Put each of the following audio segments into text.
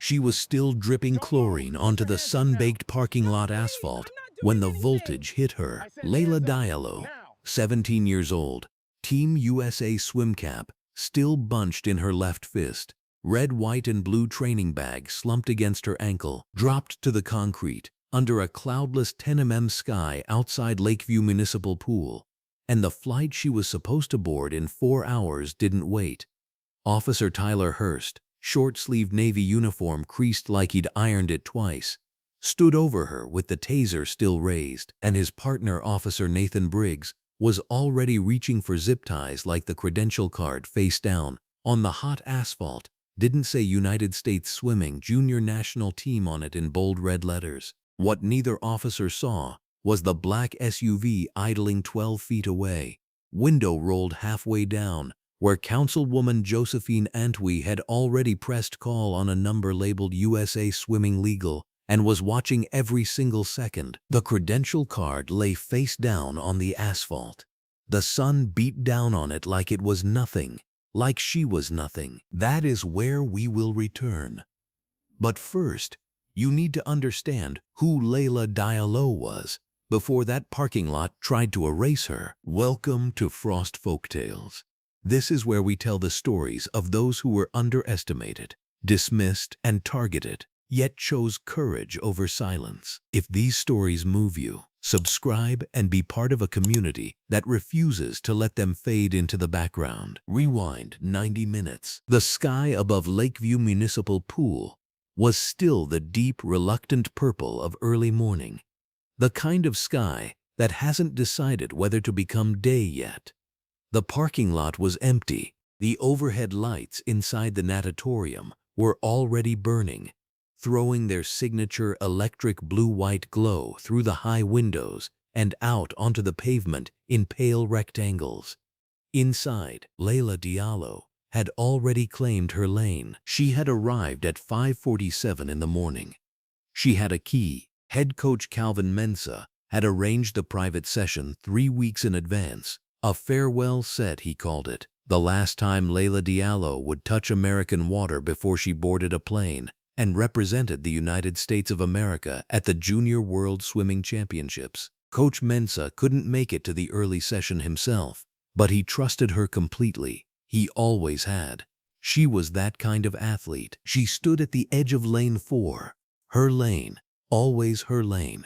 She was still dripping chlorine onto the sun-baked parking lot asphalt when the voltage hit her. Layla Diallo, 17 years old, Team USA swim cap, still bunched in her left fist, red, white, and blue training bag slumped against her ankle, dropped to the concrete under a cloudless 10 sky outside Lakeview Municipal Pool, and the flight she was supposed to board in 4 hours didn't wait. Officer Tyler Hurst, short-sleeved navy uniform creased like he'd ironed it twice, stood over her with the taser still raised, and his partner, Officer Nathan Briggs, was already reaching for zip ties like the credential card face down on the hot asphalt didn't say United States Swimming Junior National Team on it in bold red letters. What neither officer saw was the black SUV idling 12 feet away, window rolled halfway down, where Councilwoman Josephine Antwi had already pressed call on a number labeled USA Swimming Legal and was watching every single second. The credential card lay face down on the asphalt. The sun beat down on it like it was nothing, like she was nothing. That is where we will return. But first, you need to understand who Layla Diallo was before that parking lot tried to erase her. Welcome to Frost Folktales. This is where we tell the stories of those who were underestimated, dismissed, and targeted, yet chose courage over silence. If these stories move you, subscribe and be part of a community that refuses to let them fade into the background. Rewind 90 minutes. The sky above Lakeview Municipal Pool was still the deep, reluctant purple of early morning, the kind of sky that hasn't decided whether to become day yet. The parking lot was empty. The overhead lights inside the natatorium were already burning, throwing their signature electric blue-white glow through the high windows and out onto the pavement in pale rectangles. Inside, Layla Diallo had already claimed her lane. She had arrived at 5:47 in the morning. She had a key. Head coach Calvin Mensah had arranged the private session 3 weeks in advance. A farewell set, he called it. The last time Layla Diallo would touch American water before she boarded a plane and represented the United States of America at the Junior World Swimming Championships. Coach Mensah couldn't make it to the early session himself, but he trusted her completely. He always had. She was that kind of athlete. She stood at the edge of lane 4. Her lane, always her lane.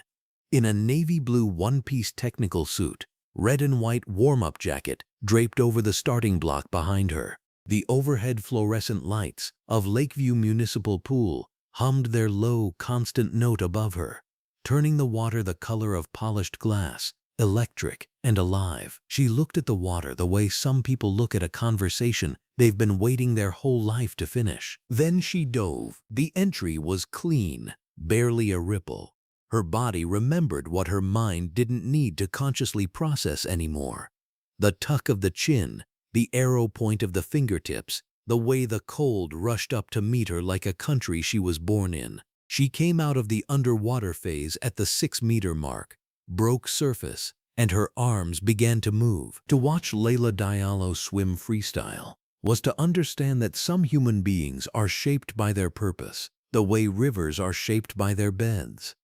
In a navy blue one-piece technical suit, red and white warm-up jacket draped over the starting block behind her. The overhead fluorescent lights of Lakeview Municipal Pool hummed their low, constant note above her, turning the water the color of polished glass, electric and alive. She looked at the water the way some people look at a conversation they've been waiting their whole life to finish. Then she dove. The entry was clean, barely a ripple. Her body remembered what her mind didn't need to consciously process anymore. The tuck of the chin, the arrow point of the fingertips, the way the cold rushed up to meet her like a country she was born in. She came out of the underwater phase at the 6-meter mark, broke surface, and her arms began to move. To watch Layla Diallo swim freestyle was to understand that some human beings are shaped by their purpose, the way rivers are shaped by their beds.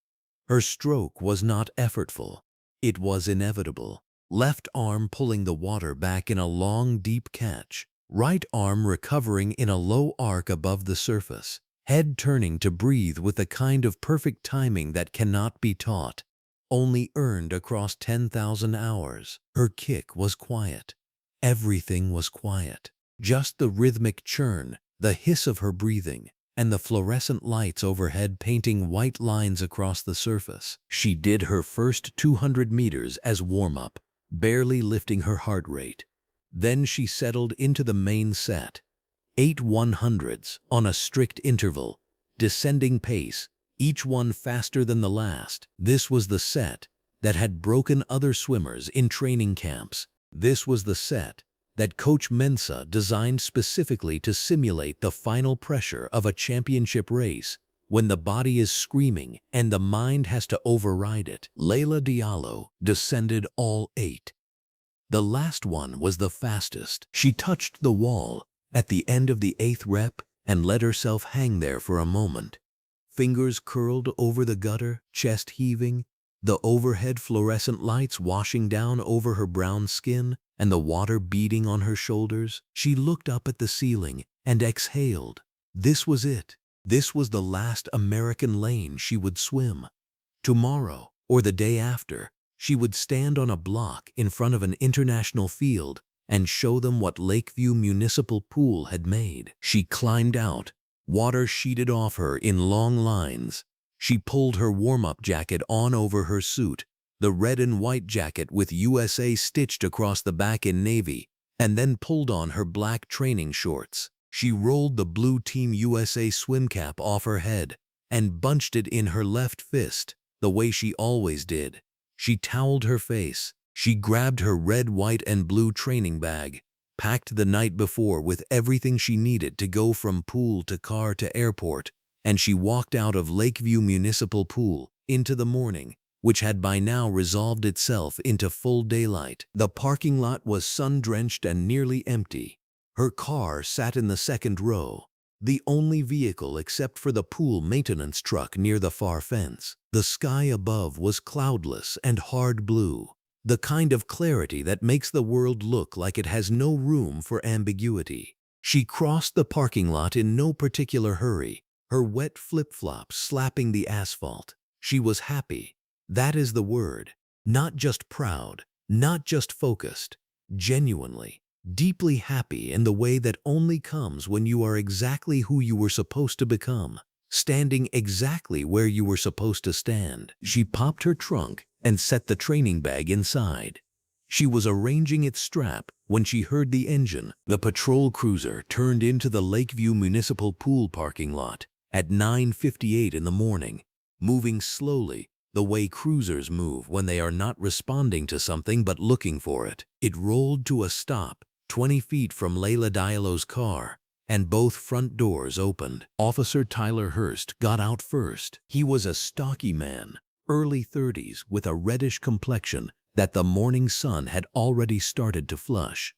Her stroke was not effortful. It was inevitable. Left arm pulling the water back in a long, deep catch. Right arm recovering in a low arc above the surface. Head turning to breathe with the kind of perfect timing that cannot be taught, only earned across 10,000 hours. Her kick was quiet. Everything was quiet. Just the rhythmic churn, the hiss of her breathing, and the fluorescent lights overhead painting white lines across the surface. She did her first 200 meters as warm-up, barely lifting her heart rate. Then she settled into the main set. 8 100s on a strict interval, descending pace, each one faster than the last. This was the set that had broken other swimmers in training camps. This was the set that Coach Mensah designed specifically to simulate the final pressure of a championship race when the body is screaming and the mind has to override it. Layla Diallo descended all 8. The last one was the fastest. She touched the wall at the end of the 8th rep and let herself hang there for a moment. Fingers curled over the gutter, chest heaving, the overhead fluorescent lights washing down over her brown skin and the water beating on her shoulders. She looked up at the ceiling and exhaled. This was it. This was the last American lane she would swim. Tomorrow, or the day after, she would stand on a block in front of an international field and show them what Lakeview Municipal Pool had made. She climbed out. Water sheeted off her in long lines. She pulled her warm-up jacket on over her suit, the red and white jacket with USA stitched across the back in navy, and then pulled on her black training shorts. She rolled the blue Team USA swim cap off her head and bunched it in her left fist, the way she always did. She toweled her face. She grabbed her red, white, and blue training bag, packed the night before with everything she needed to go from pool to car to airport, and she walked out of Lakeview Municipal Pool into the morning, which had by now resolved itself into full daylight. The parking lot was sun-drenched and nearly empty. Her car sat in the second row, the only vehicle except for the pool maintenance truck near the far fence. The sky above was cloudless and hard blue, the kind of clarity that makes the world look like it has no room for ambiguity. She crossed the parking lot in no particular hurry, her wet flip-flops slapping the asphalt. She was happy. That is the word. Not just proud, not just focused, genuinely, deeply happy in the way that only comes when you are exactly who you were supposed to become, standing exactly where you were supposed to stand. She popped her trunk and set the training bag inside. She was arranging its strap when she heard the engine. The patrol cruiser turned into the Lakeview Municipal Pool parking lot at 9:58 in the morning, moving slowly, the way cruisers move when they are not responding to something but looking for it. It rolled to a stop 20 feet from Layla Diallo's car, and both front doors opened. Officer Tyler Hurst got out first. He was a stocky man, early 30s, with a reddish complexion that the morning sun had already started to flush.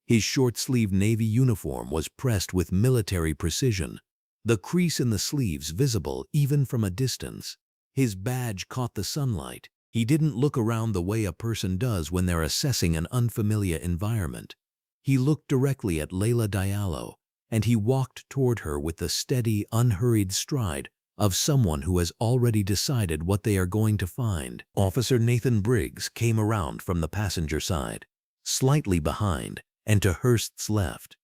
His short-sleeved navy uniform was pressed with military precision, the crease in the sleeves visible even from a distance. His badge caught the sunlight. He didn't look around the way a person does when they're assessing an unfamiliar environment. He looked directly at Layla Diallo, and he walked toward her with the steady, unhurried stride of someone who has already decided what they are going to find. Officer Nathan Briggs came around from the passenger side, slightly behind and to Hurst's left.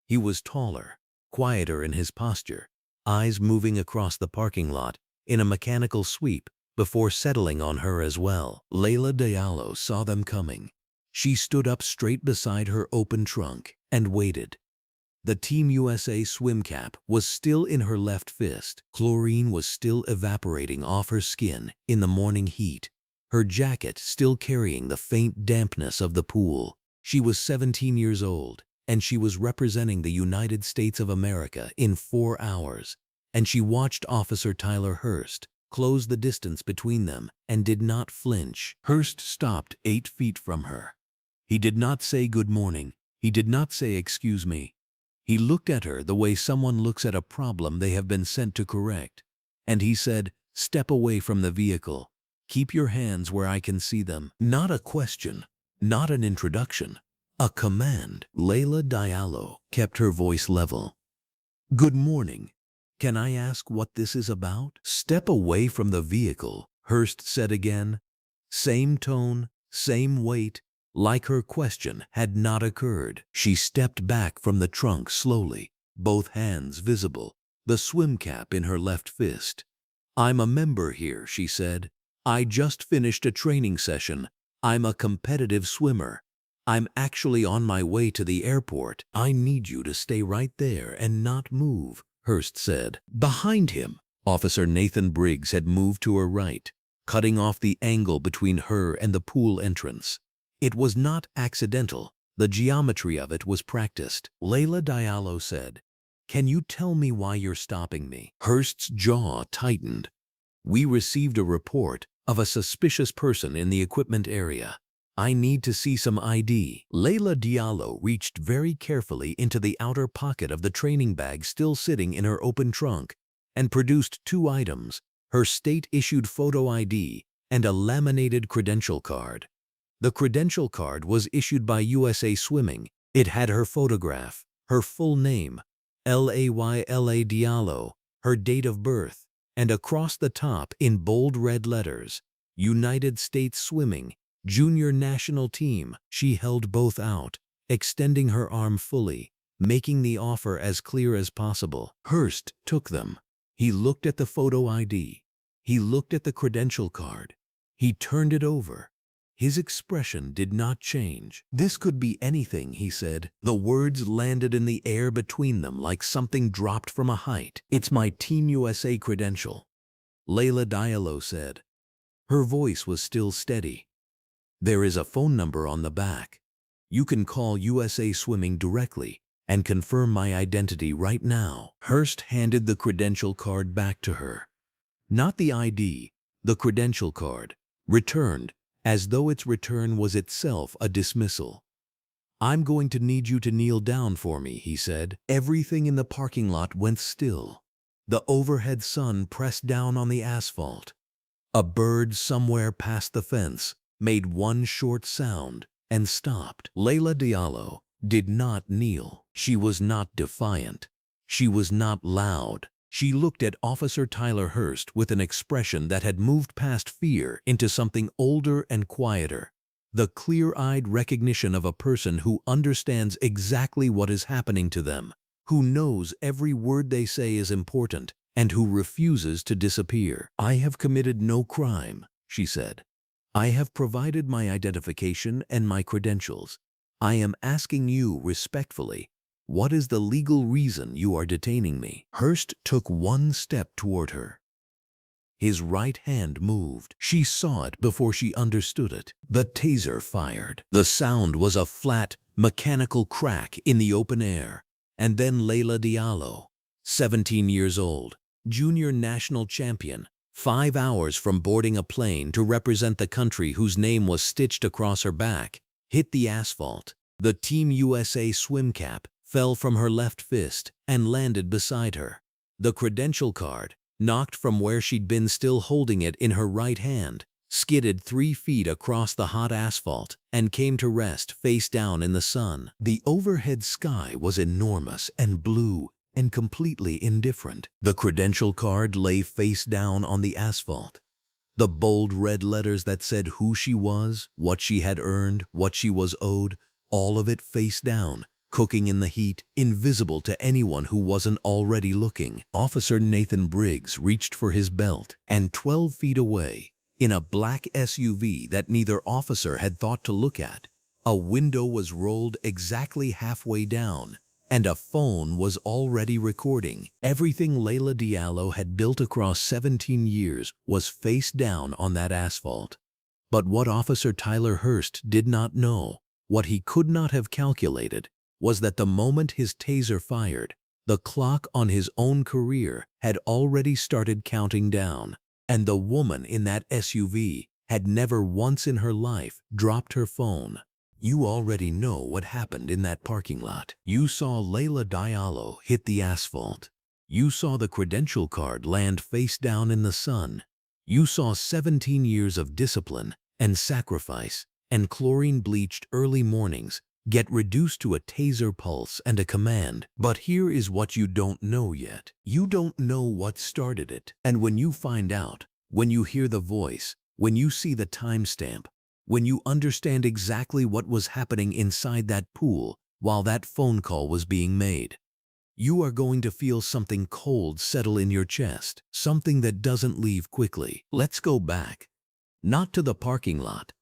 He was taller, quieter in his posture, eyes moving across the parking lot in a mechanical sweep before settling on her as well. Layla Diallo saw them coming. She stood up straight beside her open trunk and waited. The Team USA swim cap was still in her left fist. Chlorine was still evaporating off her skin in the morning heat, her jacket still carrying the faint dampness of the pool. She was 17 years old, and she was representing the United States of America in 4 hours, and she watched Officer Tyler Hurst close the distance between them and did not flinch. Hurst stopped 8 feet from her. He did not say good morning. He did not say excuse me. He looked at her the way someone looks at a problem they have been sent to correct, and he said, "Step away from the vehicle. Keep your hands where I can see them." Not a question, not an introduction, a command. Layla Diallo kept her voice level. "Good morning. Can I ask what this is about?" "Step away from the vehicle," Hurst said again. Same tone, same weight, like her question had not occurred. She stepped back from the trunk slowly, both hands visible, the swim cap in her left fist. "I'm a member here," she said. "I just finished a training session. I'm a competitive swimmer. I'm actually on my way to the airport." "I need you to stay right there and not move," Hurst said. Behind him, Officer Nathan Briggs had moved to her right, cutting off the angle between her and the pool entrance. It was not accidental. The geometry of it was practiced. Layla Diallo said, "Can you tell me why you're stopping me?" Hurst's jaw tightened. "We received a report of a suspicious person in the equipment area. I need to see some ID. Layla Diallo reached very carefully into the outer pocket of the training bag still sitting in her open trunk and produced 2 items, her state-issued photo ID and a laminated credential card. The credential card was issued by USA Swimming. It had her photograph, her full name, Layla Diallo, her date of birth, and across the top in bold red letters, United States Swimming, Junior National Team. She held both out, extending her arm fully, making the offer as clear as possible. Hurst took them. He looked at the photo ID. He looked at the credential card. He turned it over. His expression did not change. "This could be anything," he said. The words landed in the air between them like something dropped from a height. "It's my Team USA credential," Layla Diallo said. Her voice was still steady. "There is a phone number on the back. You can call USA Swimming directly and confirm my identity right now." Hurst handed the credential card back to her. Not the ID, the credential card, returned, as though its return was itself a dismissal. "I'm going to need you to kneel down for me," he said. Everything in the parking lot went still. The overhead sun pressed down on the asphalt. A bird somewhere past the fence made one short sound and stopped. Layla Diallo did not kneel. She was not defiant. She was not loud. She looked at Officer Tyler Hurst with an expression that had moved past fear into something older and quieter. The clear-eyed recognition of a person who understands exactly what is happening to them, who knows every word they say is important, and who refuses to disappear. "I have committed no crime," she said. "I have provided my identification and my credentials. I am asking you respectfully, what is the legal reason you are detaining me?" Hurst took one step toward her. His right hand moved. She saw it before she understood it. The taser fired. The sound was a flat, mechanical crack in the open air. And then Layla Diallo, 17 years old, junior national champion, 5 hours from boarding a plane to represent the country whose name was stitched across her back, hit the asphalt. The Team USA swim cap fell from her left fist and landed beside her. The credential card, knocked from where she'd been still holding it in her right hand, skidded 3 feet across the hot asphalt and came to rest face down in the sun. The overhead sky was enormous and blue and completely indifferent. The credential card lay face down on the asphalt. The bold red letters that said who she was, what she had earned, what she was owed, all of it face down, cooking in the heat, invisible to anyone who wasn't already looking. Officer Nathan Briggs reached for his belt, and 12 feet away, in a black SUV that neither officer had thought to look at, a window was rolled exactly halfway down, and a phone was already recording. Everything Layla Diallo had built across 17 years was face down on that asphalt. But what Officer Tyler Hurst did not know, what he could not have calculated, was that the moment his taser fired, the clock on his own career had already started counting down, and the woman in that SUV had never once in her life dropped her phone. You already know what happened in that parking lot. You saw Layla Diallo hit the asphalt. You saw the credential card land face down in the sun. You saw 17 years of discipline and sacrifice and chlorine-bleached early mornings get reduced to a taser pulse and a command. But here is what you don't know yet. You don't know what started it. And when you find out, when you hear the voice, when you see the timestamp, when you understand exactly what was happening inside that pool while that phone call was being made, you are going to feel something cold settle in your chest, something that doesn't leave quickly. Let's go back. Not to the parking lot.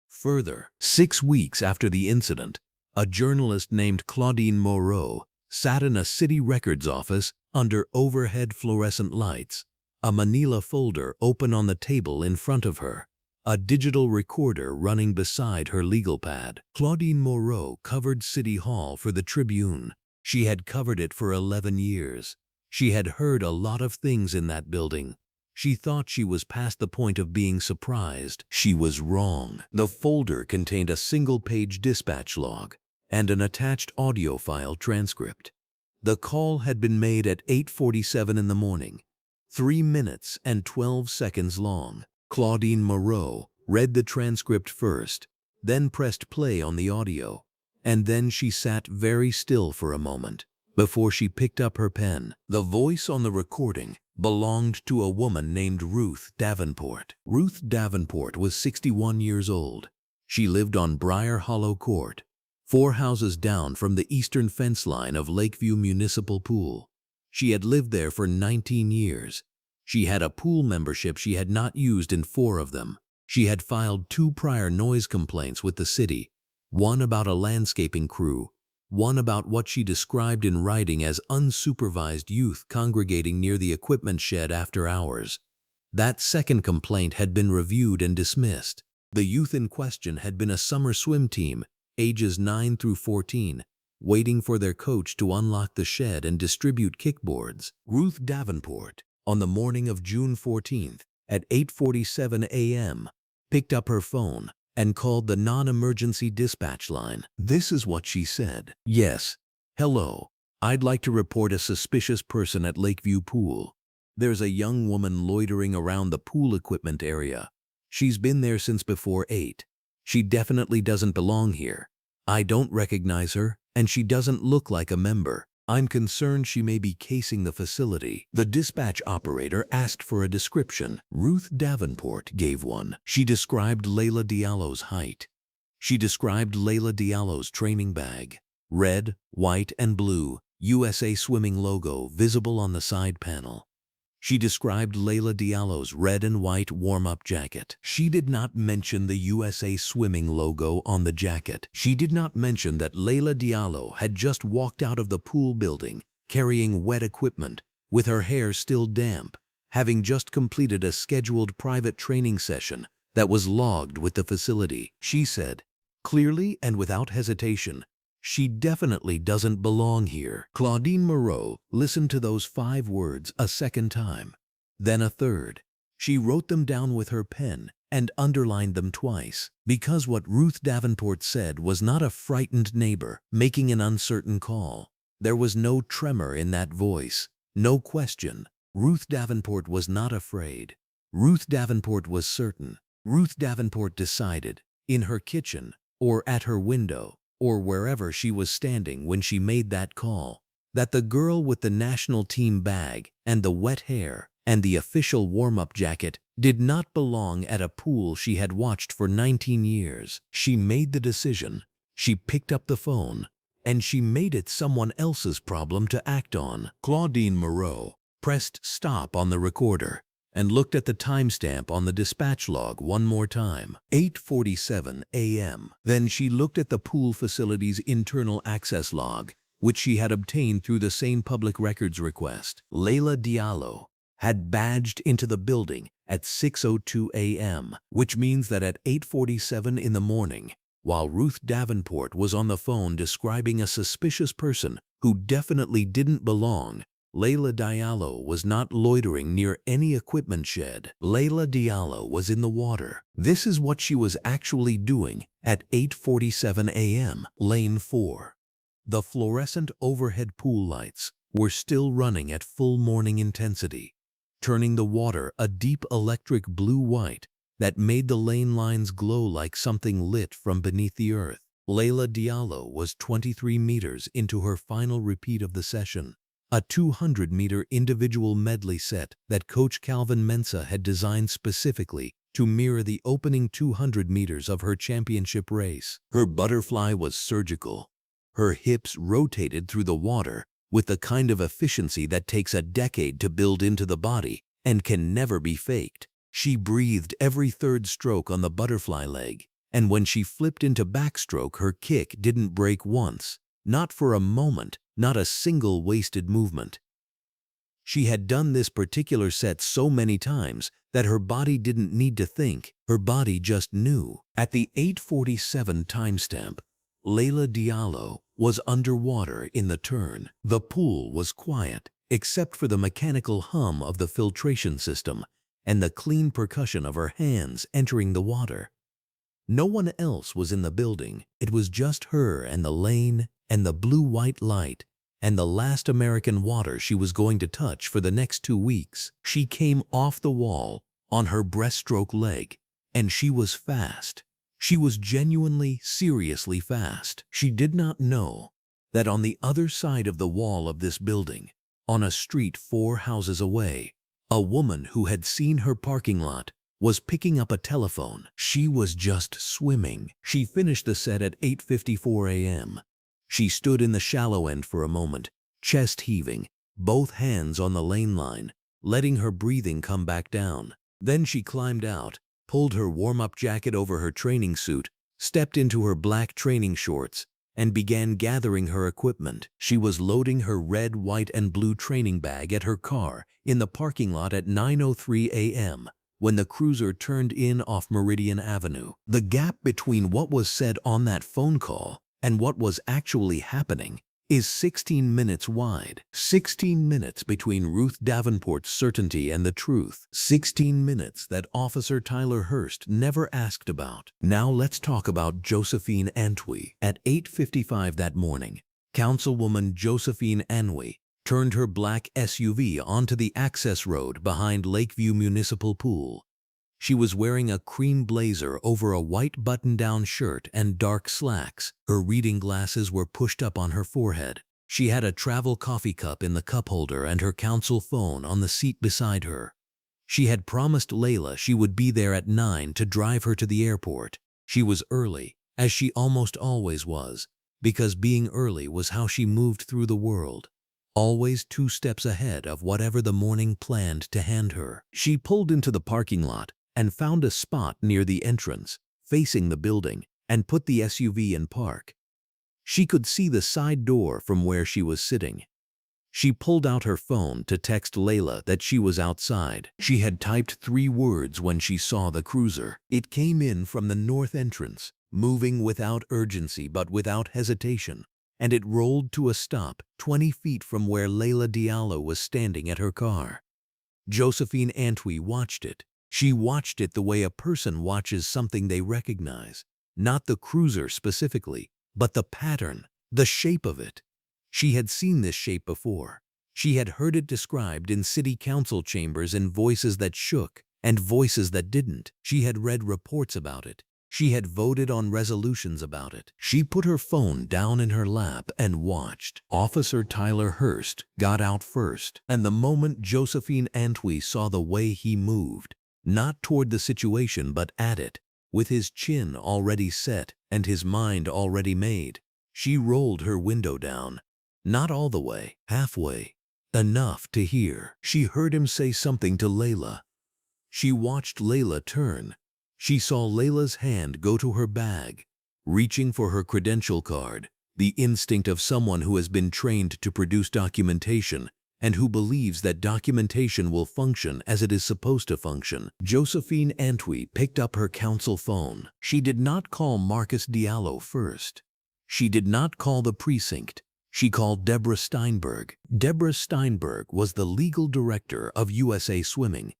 Further, 6 weeks after the incident, a journalist named Claudine Moreau sat in a city records office under overhead fluorescent lights, a manila folder open on the table in front of her, a digital recorder running beside her legal pad. Claudine Moreau covered City Hall for the Tribune. She had covered it for 11 years. She had heard a lot of things in that building. She thought she was past the point of being surprised. She was wrong. The folder contained a single-page dispatch log and an attached audio file transcript. The call had been made at 8:47 in the morning, 3 minutes and 12 seconds long. Claudine Moreau read the transcript first, then pressed play on the audio, and then she sat very still for a moment before she picked up her pen. The voice on the recording belonged to a woman named Ruth Davenport. Ruth Davenport was 61 years old. She lived on Briar Hollow Court, 4 houses down from the eastern fence line of Lakeview Municipal Pool. She had lived there for 19 years. She had a pool membership she had not used in 4 of them. She had filed 2 prior noise complaints with the city, one about a landscaping crew, one about what she described in writing as unsupervised youth congregating near the equipment shed after hours. That second complaint had been reviewed and dismissed. The youth in question had been a summer swim team, ages 9 through 14, waiting for their coach to unlock the shed and distribute kickboards. Ruth Davenport, on the morning of June 14th at 8:47 a.m., picked up her phone and called the non-emergency dispatch line. This is what she said. "Yes. Hello. I'd like to report a suspicious person at Lakeview Pool. There's a young woman loitering around the pool equipment area. She's been there since before 8. She definitely doesn't belong here. I don't recognize her, and she doesn't look like a member. I'm concerned she may be casing the facility." The dispatch operator asked for a description. Ruth Davenport gave one. She described Layla Diallo's height. She described Layla Diallo's training bag. Red, white, and blue, USA Swimming logo visible on the side panel. She described Layla Diallo's red and white warm-up jacket. She did not mention the USA Swimming logo on the jacket. She did not mention that Layla Diallo had just walked out of the pool building carrying wet equipment, with her hair still damp, having just completed a scheduled private training session that was logged with the facility. She said, clearly and without hesitation, "She definitely doesn't belong here." Claudine Moreau listened to those 5 words a second time, then a third. She wrote them down with her pen and underlined them twice, because what Ruth Davenport said was not a frightened neighbor making an uncertain call. There was no tremor in that voice, no question. Ruth Davenport was not afraid. Ruth Davenport was certain. Ruth Davenport decided, in her kitchen, or at her window, or wherever she was standing when she made that call, that the girl with the national team bag and the wet hair and the official warm-up jacket did not belong at a pool she had watched for 19 years. She made the decision. She picked up the phone, and she made it someone else's problem to act on. Claudine Moreau pressed stop on the recorder and looked at the timestamp on the dispatch log one more time, 8:47 a.m. Then she looked at the pool facility's internal access log, which she had obtained through the same public records request. Layla Diallo had badged into the building at 6:02 a.m., which means that at 8:47 in the morning, while Ruth Davenport was on the phone describing a suspicious person who definitely didn't belong, Layla Diallo was not loitering near any equipment shed. Layla Diallo was in the water. This is what she was actually doing at 8:47 a.m. Lane 4. The fluorescent overhead pool lights were still running at full morning intensity, turning the water a deep electric blue-white that made the lane lines glow like something lit from beneath the earth. Layla Diallo was 23 meters into her final repeat of the session, a 200-meter individual medley set that Coach Calvin Mensah had designed specifically to mirror the opening 200 meters of her championship race. Her butterfly was surgical. Her hips rotated through the water with the kind of efficiency that takes a decade to build into the body and can never be faked. She breathed every third stroke on the butterfly leg, and when she flipped into backstroke, her kick didn't break once. Not for a moment, not a single wasted movement. She had done this particular set so many times that her body didn't need to think, her body just knew. At the 8:47 timestamp, Layla Diallo was underwater in the turn. The pool was quiet, except for the mechanical hum of the filtration system and the clean percussion of her hands entering the water. No one else was in the building. It was just her and the lane and the blue-white light and the last American water she was going to touch for the next 2 weeks. She came off the wall on her breaststroke leg, and she was fast. She was genuinely, seriously fast. She did not know that on the other side of the wall of this building, on a street 4 houses away, a woman who had seen her parking lot was picking up a telephone. She was just swimming. She finished the set at 8:54 a.m. She stood in the shallow end for a moment, chest heaving, both hands on the lane line, letting her breathing come back down. Then she climbed out, pulled her warm-up jacket over her training suit, stepped into her black training shorts, and began gathering her equipment. She was loading her red, white, and blue training bag at her car in the parking lot at 9:03 a.m. when the cruiser turned in off Meridian Avenue. The gap between what was said on that phone call and what was actually happening is 16 minutes wide. 16 minutes between Ruth Davenport's certainty and the truth. 16 minutes that Officer Tyler Hurst never asked about. Now let's talk about Josephine Antwi. At 8:55 that morning, Councilwoman Josephine Antwi turned her black SUV onto the access road behind Lakeview Municipal Pool. She was wearing a cream blazer over a white button-down shirt and dark slacks. Her reading glasses were pushed up on her forehead. She had a travel coffee cup in the cup holder and her council phone on the seat beside her. She had promised Layla she would be there at 9 to drive her to the airport. She was early, as she almost always was, because being early was how she moved through the world. Always 2 steps ahead of whatever the morning planned to hand her. She pulled into the parking lot and found a spot near the entrance, facing the building, and put the SUV in park. She could see the side door from where she was sitting. She pulled out her phone to text Layla that she was outside. She had typed 3 words when she saw the cruiser. It came in from the north entrance, moving without urgency but without hesitation, and it rolled to a stop 20 feet from where Layla Diallo was standing at her car. Josephine Antwi watched it. She watched it the way a person watches something they recognize. Not the cruiser specifically, but the pattern, the shape of it. She had seen this shape before. She had heard it described in city council chambers in voices that shook and voices that didn't. She had read reports about it. She had voted on resolutions about it. She put her phone down in her lap and watched. Officer Tyler Hurst got out first, and the moment Josephine Antwi saw the way he moved, not toward the situation but at it, with his chin already set and his mind already made, she rolled her window down. Not all the way, halfway, enough to hear. She heard him say something to Layla. She watched Layla turn. She saw Layla's hand go to her bag, reaching for her credential card, the instinct of someone who has been trained to produce documentation and who believes that documentation will function as it is supposed to function. Josephine Antwi picked up her council phone. She did not call Marcus Diallo first. She did not call the precinct. She called Deborah Steinberg. Deborah Steinberg was the legal director of USA Swimming.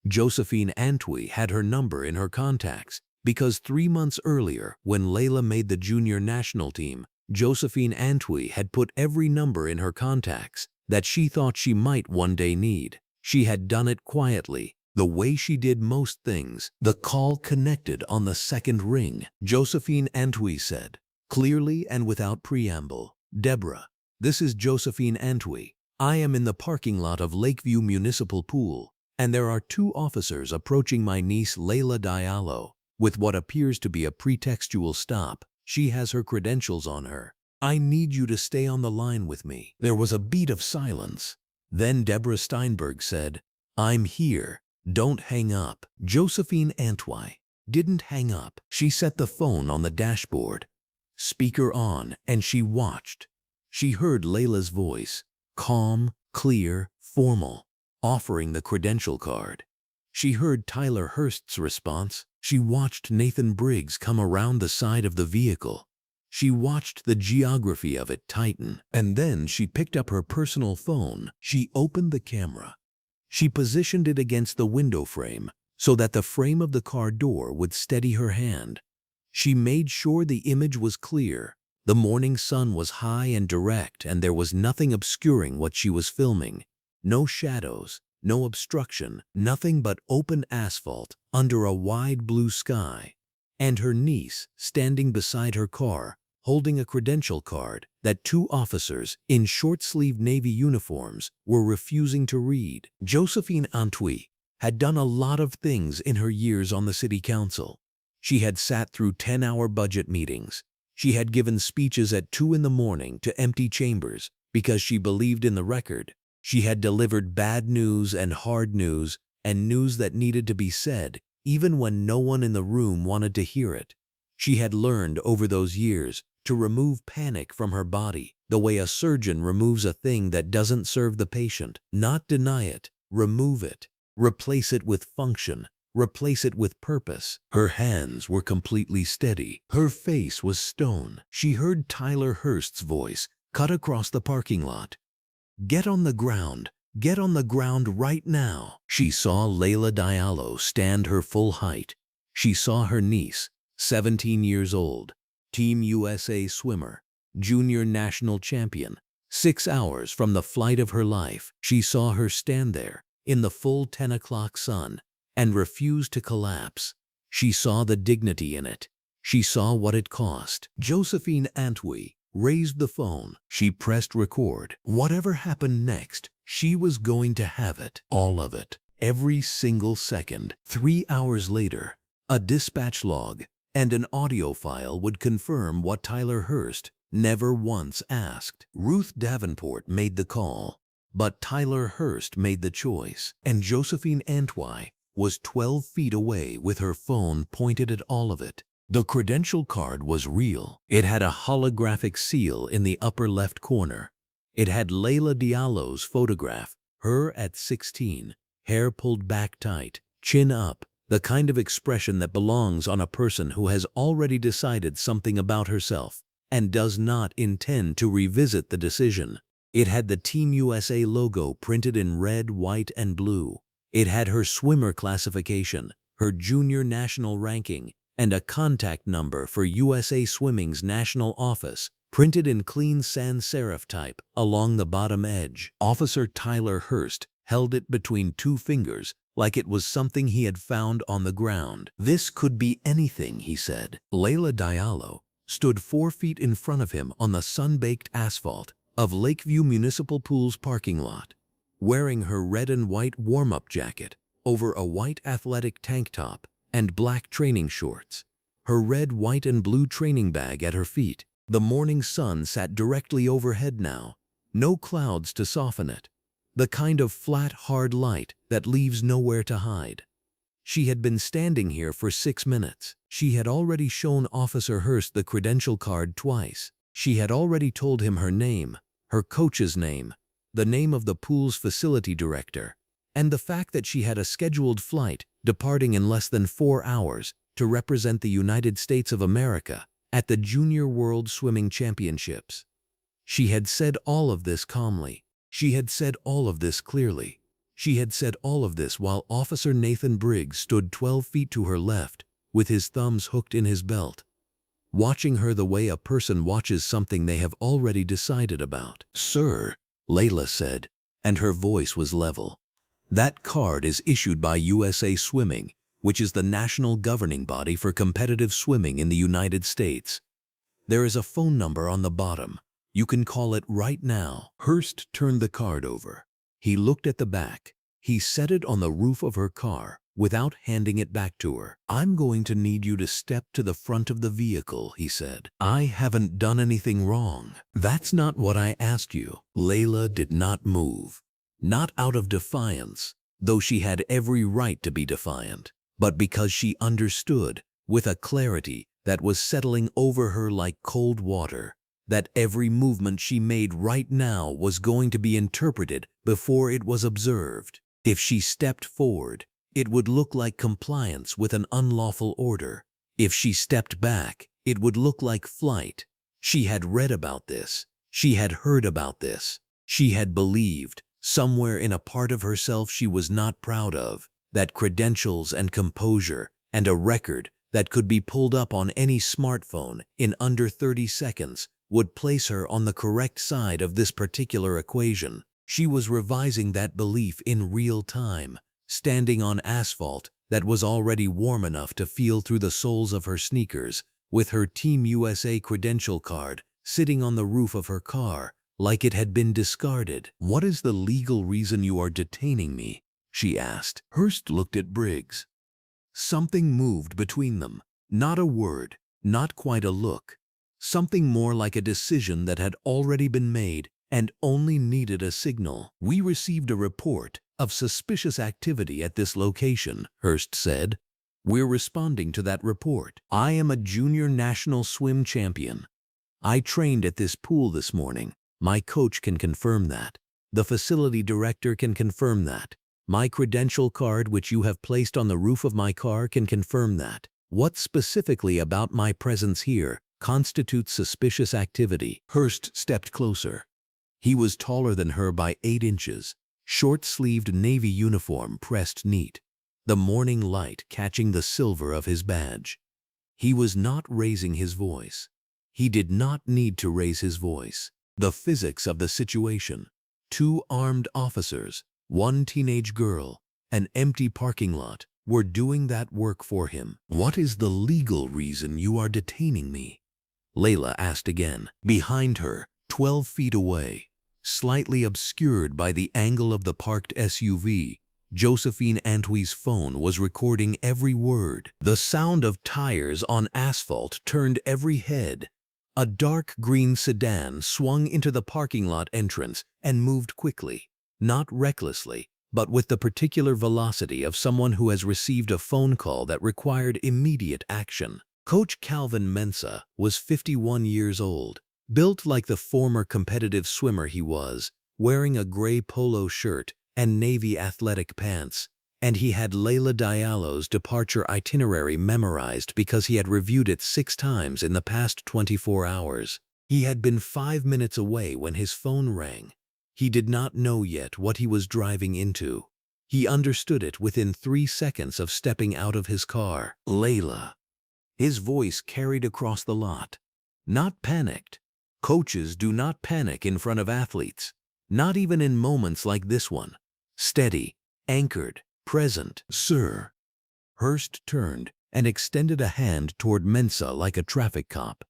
Josephine Antwi had her number in her contacts because 3 months earlier, when Layla made the junior national team, Josephine Antwi had put every number in her contacts that she thought she might one day need. She had done it quietly, the way she did most things. The call connected on the second ring. Josephine Antwi said, clearly and without preamble, "Deborah, this is Josephine Antwi. I am in the parking lot of Lakeview Municipal Pool, and there are 2 officers approaching my niece Layla Diallo with what appears to be a pretextual stop. She has her credentials on her. I need you to stay on the line with me." There was a beat of silence. Then Deborah Steinberg said, "I'm here. Don't hang up." Josephine Antwi didn't hang up. She set the phone on the dashboard, speaker on, and she watched. She heard Layla's voice, calm, clear, formal, offering the credential card. She heard Tyler Hurst's response. She watched Nathan Briggs come around the side of the vehicle. She watched the geography of it tighten, and then she picked up her personal phone. She opened the camera. She positioned it against the window frame so that the frame of the car door would steady her hand. She made sure the image was clear. The morning sun was high and direct, and there was nothing obscuring what she was filming. No shadows, no obstruction, nothing but open asphalt under a wide blue sky. And her niece, standing beside her car, holding a credential card that two officers in short-sleeved Navy uniforms were refusing to read. Josephine Antwi had done a lot of things in her years on the city council. She had sat through 10-hour budget meetings. She had given speeches at 2 in the morning to empty chambers because she believed in the record. She had delivered bad news and hard news and news that needed to be said, even when no one in the room wanted to hear it. She had learned over those years to remove panic from her body, the way a surgeon removes a thing that doesn't serve the patient. Not deny it, remove it. Replace it with function. Replace it with purpose. Her hands were completely steady. Her face was stone. She heard Tyler Hurst's voice cut across the parking lot. "Get on the ground. Get on the ground right now." She saw Layla Diallo stand her full height. She saw her niece, 17 years old, Team USA swimmer, junior national champion, 6 hours from the flight of her life. She saw her stand there in the full 10 o'clock sun and refuse to collapse. She saw the dignity in it. She saw what it cost. Josephine Antwi raised the phone. She pressed record. Whatever happened next, she was going to have it. All of it. Every single second. 3 hours later, a dispatch log and an audio file would confirm what Tyler Hurst never once asked. Ruth Davenport made the call, but Tyler Hurst made the choice. And Josephine Antwi was 12 feet away with her phone pointed at all of it. The credential card was real. It had a holographic seal in the upper left corner. It had Layla Diallo's photograph, her at 16, hair pulled back tight, chin up, the kind of expression that belongs on a person who has already decided something about herself and does not intend to revisit the decision. It had the Team USA logo printed in red, white, and blue. It had her swimmer classification, her junior national ranking, and a contact number for USA Swimming's national office, printed in clean sans serif type along the bottom edge. Officer Tyler Hurst held it between 2 fingers like it was something he had found on the ground. "This could be anything," he said. Layla Diallo stood 4 feet in front of him on the sun-baked asphalt of Lakeview Municipal Pool's parking lot, wearing her red and white warm-up jacket over a white athletic tank top and black training shorts, her red, white, and blue training bag at her feet. The morning sun sat directly overhead now, no clouds to soften it, the kind of flat, hard light that leaves nowhere to hide. She had been standing here for 6 minutes. She had already shown Officer Hurst the credential card twice. She had already told him her name, her coach's name, the name of the pool's facility director, and the fact that she had a scheduled flight departing in less than 4 hours to represent the United States of America at the Junior World Swimming Championships. She had said all of this calmly. She had said all of this clearly. She had said all of this while Officer Nathan Briggs stood 12 feet to her left with his thumbs hooked in his belt, watching her the way a person watches something they have already decided about. "Sir," Layla said, and her voice was level, "that card is issued by USA Swimming, which is the national governing body for competitive swimming in the United States. There is a phone number on the bottom. You can call it right now." Hurst turned the card over. He looked at the back. He set it on the roof of her car without handing it back to her. "I'm going to need you to step to the front of the vehicle," he said. "I haven't done anything wrong." "That's not what I asked you." Layla did not move. Not out of defiance, though she had every right to be defiant, but because she understood, with a clarity that was settling over her like cold water, that every movement she made right now was going to be interpreted before it was observed. If she stepped forward, it would look like compliance with an unlawful order. If she stepped back, it would look like flight. She had read about this. She had heard about this. She had believed, somewhere in a part of herself she was not proud of, that credentials and composure and a record that could be pulled up on any smartphone in under 30 seconds would place her on the correct side of this particular equation. She was revising that belief in real time, standing on asphalt that was already warm enough to feel through the soles of her sneakers, with her Team USA credential card sitting on the roof of her car like it had been discarded. "What is the legal reason you are detaining me?" she asked. Hurst looked at Briggs. Something moved between them. Not a word, not quite a look. Something more like a decision that had already been made and only needed a signal. "We received a report of suspicious activity at this location," Hurst said. "We're responding to that report. I am a junior national swim champion. I trained at this pool this morning. My coach can confirm that. The facility director can confirm that. My credential card, which you have placed on the roof of my car, can confirm that. What specifically about my presence here constitutes suspicious activity?" Hurst stepped closer. He was taller than her by 8 inches, short-sleeved navy uniform pressed neat, the morning light catching the silver of his badge. He was not raising his voice. He did not need to raise his voice. The physics of the situation: 2 armed officers, 1 teenage girl, an empty parking lot, were doing that work for him. "What is the legal reason you are detaining me?" Layla asked again. Behind her, 12 feet away, slightly obscured by the angle of the parked SUV, Josephine Antwi's phone was recording every word. The sound of tires on asphalt turned every head. A dark green sedan swung into the parking lot entrance and moved quickly, not recklessly, but with the particular velocity of someone who has received a phone call that required immediate action. Coach Calvin Mensah was 51 years old, built like the former competitive swimmer he was, wearing a gray polo shirt and navy athletic pants, and he had Layla Diallo's departure itinerary memorized because he had reviewed it 6 times in the past 24 hours. He had been 5 minutes away when his phone rang. He did not know yet what he was driving into. He understood it within 3 seconds of stepping out of his car. "Layla." His voice carried across the lot. Not panicked. Coaches do not panic in front of athletes, not even in moments like this one. Steady, anchored, present. "Sir." Hurst turned and extended a hand toward Mensah like a traffic cop.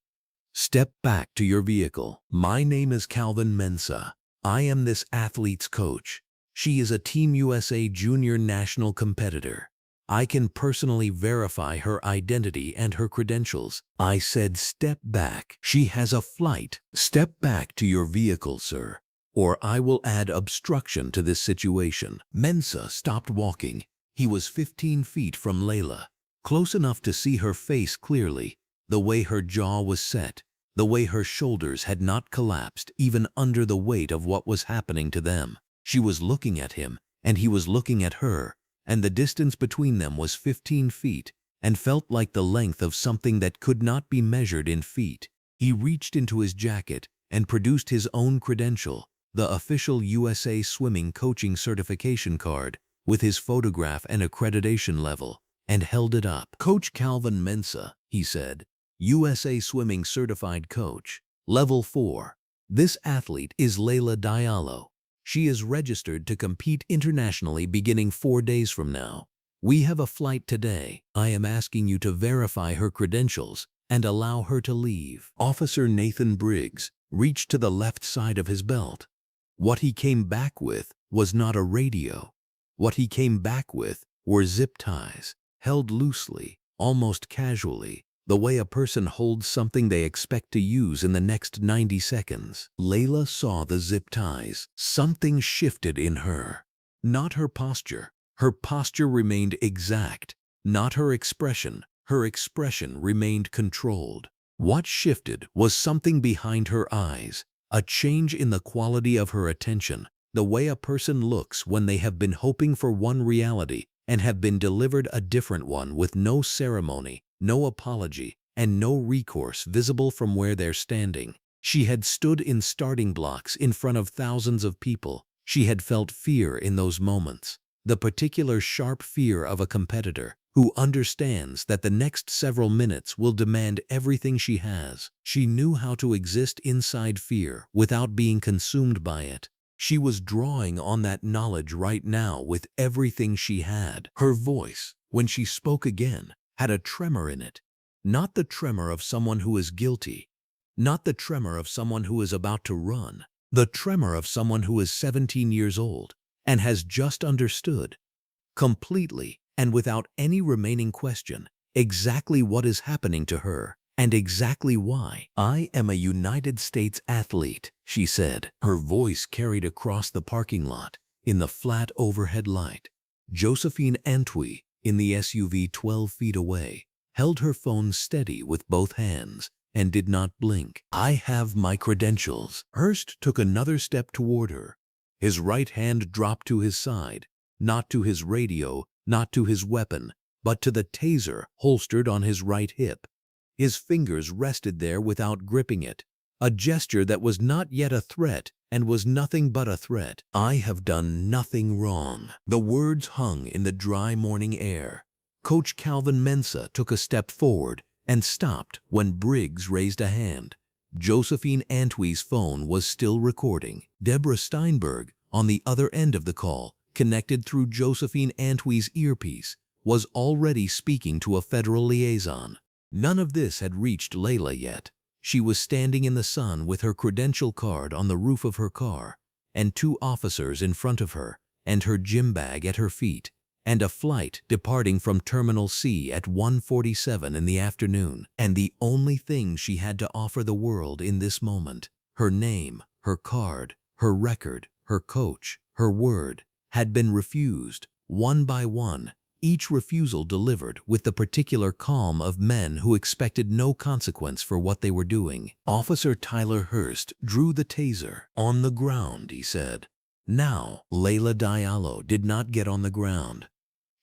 "Step back to your vehicle. My name is Calvin Mensah. I am this athlete's coach. She is a Team USA junior national competitor. I can personally verify her identity and her credentials." I said step back. "She has a flight. Step back to your vehicle, sir, or I will add obstruction to this situation." Mensah stopped walking. He was 15 feet from Layla, close enough to see her face clearly, the way her jaw was set, the way her shoulders had not collapsed even under the weight of what was happening to them. She was looking at him, and he was looking at her, and the distance between them was 15 feet and felt like the length of something that could not be measured in feet. He reached into his jacket and produced his own credential, the official USA Swimming Coaching Certification card, with his photograph and accreditation level, and held it up. "Coach Calvin Mensah," he said, "USA Swimming Certified Coach, Level 4. This athlete is Layla Diallo. She is registered to compete internationally beginning 4 days from now. We have a flight today. I am asking you to verify her credentials and allow her to leave." Officer Nathan Briggs reached to the left side of his belt. What he came back with was not a radio. What he came back with were zip ties, held loosely, almost casually, the way a person holds something they expect to use in the next 90 seconds. Layla saw the zip ties. Something shifted in her. Not her posture. Her posture remained exact. Not her expression. Her expression remained controlled. What shifted was something behind her eyes, a change in the quality of her attention, the way a person looks when they have been hoping for one reality and have been delivered a different one with no ceremony, no apology, and no recourse visible from where they're standing. She had stood in starting blocks in front of thousands of people. She had felt fear in those moments, the particular sharp fear of a competitor who understands that the next several minutes will demand everything she has. She knew how to exist inside fear without being consumed by it. She was drawing on that knowledge right now with everything she had. Her voice, when she spoke again, had a tremor in it. Not the tremor of someone who is guilty, not the tremor of someone who is about to run, the tremor of someone who is 17 years old and has just understood, completely and without any remaining question, exactly what is happening to her and exactly why. "I am a United States athlete," she said. Her voice carried across the parking lot in the flat overhead light. Josephine Antwi, in the SUV 12 feet away, held her phone steady with both hands and did not blink. "I have my credentials." Hurst took another step toward her. His right hand dropped to his side, not to his radio, not to his weapon, but to the taser holstered on his right hip. His fingers rested there without gripping it, a gesture that was not yet a threat and was nothing but a threat. "I have done nothing wrong." The words hung in the dry morning air. Coach Calvin Mensah took a step forward and stopped when Briggs raised a hand. Josephine Antwi's phone was still recording. Deborah Steinberg, on the other end of the call, connected through Josephine Antwi's earpiece, was already speaking to a federal liaison. None of this had reached Layla yet. She was standing in the sun with her credential card on the roof of her car, and 2 officers in front of her, and her gym bag at her feet, and a flight departing from Terminal C at 1:47 in the afternoon. And the only thing she had to offer the world in this moment, her name, her card, her record, her coach, her word, had been refused, one by one, each refusal delivered with the particular calm of men who expected no consequence for what they were doing. Officer Tyler Hurst drew the taser. "On the ground," he said. Now, Layla Diallo did not get on the ground.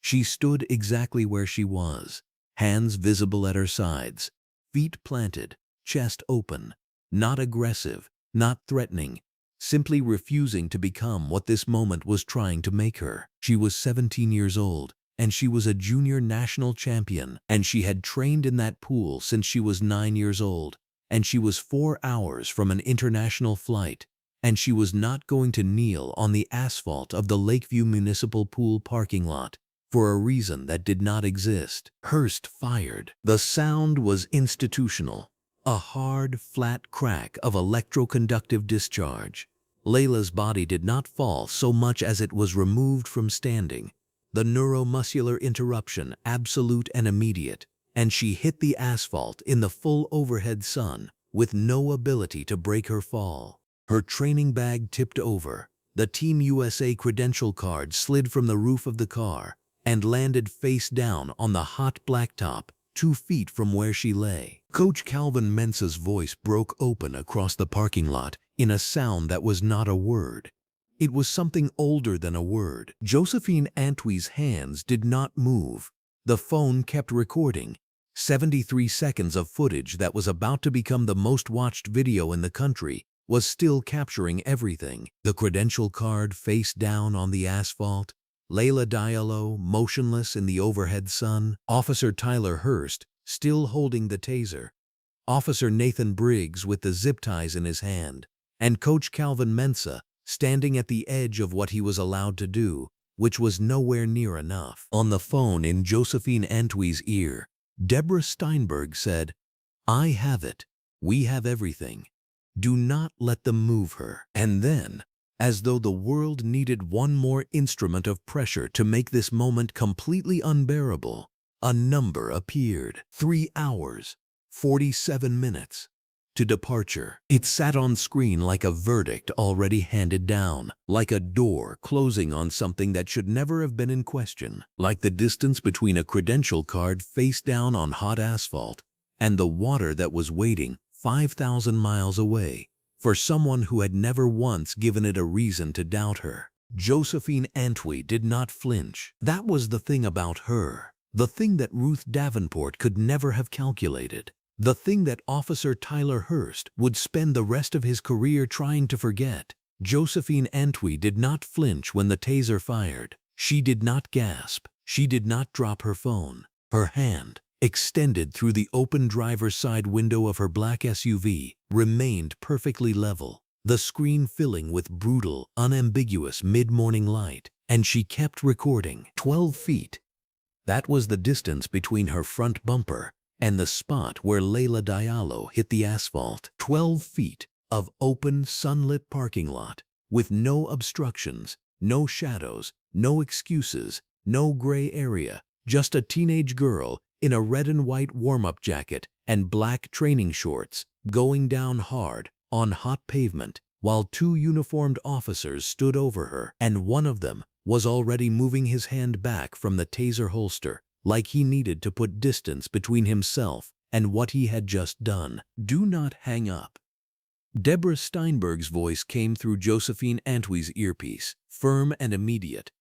She stood exactly where she was, hands visible at her sides, feet planted, chest open, not aggressive, not threatening, simply refusing to become what this moment was trying to make her. She was 17 years old, and she was a junior national champion, and she had trained in that pool since she was 9 years old, and she was 4 hours from an international flight, and she was not going to kneel on the asphalt of the Lakeview Municipal Pool parking lot for a reason that did not exist. Hurst fired. The sound was institutional, a hard, flat crack of electroconductive discharge. Layla's body did not fall so much as it was removed from standing, the neuromuscular interruption absolute and immediate, and she hit the asphalt in the full overhead sun with no ability to break her fall. Her training bag tipped over, the Team USA credential card slid from the roof of the car and landed face down on the hot blacktop 2 feet from where she lay. Coach Calvin Mensah's voice broke open across the parking lot in a sound that was not a word. It was something older than a word. Josephine Antwi's hands did not move. The phone kept recording. 73 seconds of footage that was about to become the most watched video in the country was still capturing everything. The credential card face down on the asphalt, Layla Diallo motionless in the overhead sun, Officer Tyler Hurst still holding the taser, Officer Nathan Briggs with the zip ties in his hand, and Coach Calvin Mensah standing at the edge of what he was allowed to do, which was nowhere near enough. On the phone in Josephine Antwi's ear, Deborah Steinberg said, "I have it. We have everything. Do not let them move her." And then, as though the world needed one more instrument of pressure to make this moment completely unbearable, a number appeared. 3 hours, 47 minutes. To departure. It sat on screen like a verdict already handed down, like a door closing on something that should never have been in question, like the distance between a credential card face down on hot asphalt and the water that was waiting 5,000 miles away for someone who had never once given it a reason to doubt her. Josephine Antwi did not flinch. That was the thing about her, the thing that Ruth Davenport could never have calculated. The thing that Officer Tyler Hurst would spend the rest of his career trying to forget. Josephine Antwi did not flinch when the taser fired. She did not gasp. She did not drop her phone. Her hand, extended through the open driver's side window of her black SUV, remained perfectly level, the screen filling with brutal, unambiguous mid-morning light, and she kept recording. 12 feet. That was the distance between her front bumper and the spot where Layla Diallo hit the asphalt. 12 feet of open, sunlit parking lot, with no obstructions, no shadows, no excuses, no gray area, just a teenage girl in a red and white warm-up jacket and black training shorts, going down hard on hot pavement, while two uniformed officers stood over her, and one of them was already moving his hand back from the taser holster, like he needed to put distance between himself and what he had just done. "Do not hang up." Deborah Steinberg's voice came through Josephine Antwi's earpiece, firm and immediate.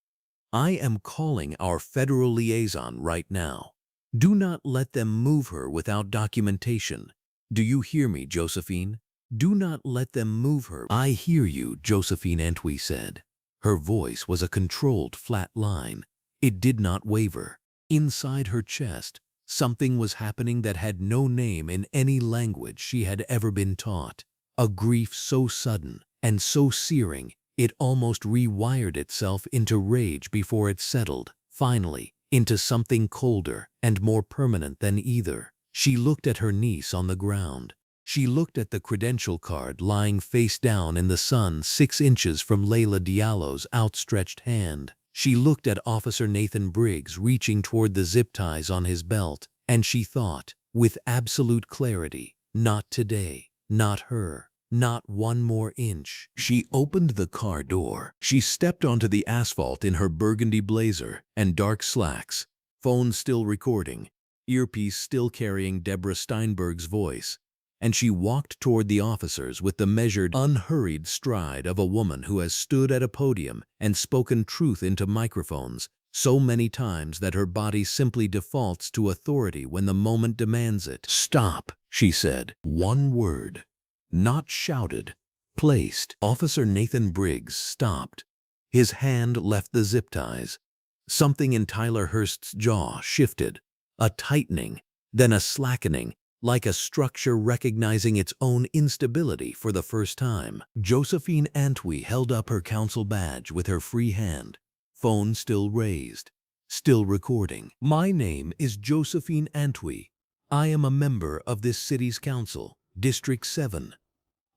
"I am calling our federal liaison right now. Do not let them move her without documentation. Do you hear me, Josephine? Do not let them move her." "I hear you," Josephine Antwi said. Her voice was a controlled flat line. It did not waver. Inside her chest, something was happening that had no name in any language she had ever been taught. A grief so sudden and so searing, it almost rewired itself into rage before it settled, finally, into something colder and more permanent than either. She looked at her niece on the ground. She looked at the credential card lying face down in the sun 6 inches from Layla Diallo's outstretched hand. She looked at Officer Nathan Briggs reaching toward the zip ties on his belt, and she thought, with absolute clarity, not today, not her, not one more inch. She opened the car door. She stepped onto the asphalt in her burgundy blazer and dark slacks, phone still recording, earpiece still carrying Deborah Steinberg's voice, and she walked toward the officers with the measured, unhurried stride of a woman who has stood at a podium and spoken truth into microphones so many times that her body simply defaults to authority when the moment demands it. "Stop," she said. One word. Not shouted. Placed. Officer Nathan Briggs stopped. His hand left the zip ties. Something in Tyler Hurst's jaw shifted. A tightening, then a slackening, like a structure recognizing its own instability for the first time. Josephine Antwi held up her counsel badge with her free hand, phone still raised, still recording. "My name is Josephine Antwi. I am a member of this city's council, District 7.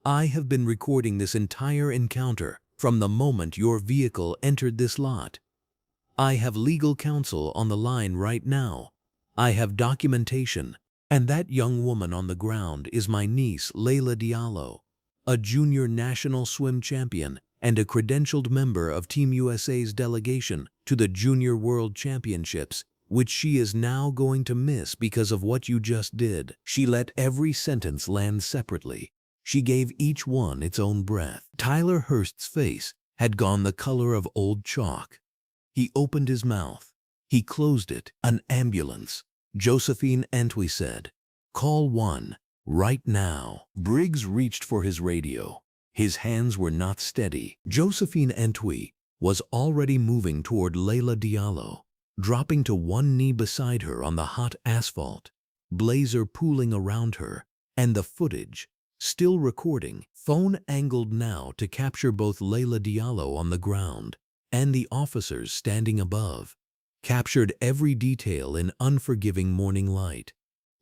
I have been recording this entire encounter from the moment your vehicle entered this lot. I have legal counsel on the line right now. I have documentation. And that young woman on the ground is my niece, Layla Diallo, a junior national swim champion and a credentialed member of Team USA's delegation to the Junior World Championships, which she is now going to miss because of what you just did." She let every sentence land separately. She gave each one its own breath. Tyler Hurst's face had gone the color of old chalk. He opened his mouth. He closed it. "An ambulance," Josephine Antwi said. "Call 1, right now." Briggs reached for his radio. His hands were not steady. Josephine Antwi was already moving toward Layla Diallo, dropping to one knee beside her on the hot asphalt, blazer pooling around her, and the footage, still recording, phone angled now to capture both Layla Diallo on the ground and the officers standing above, captured every detail in unforgiving morning light.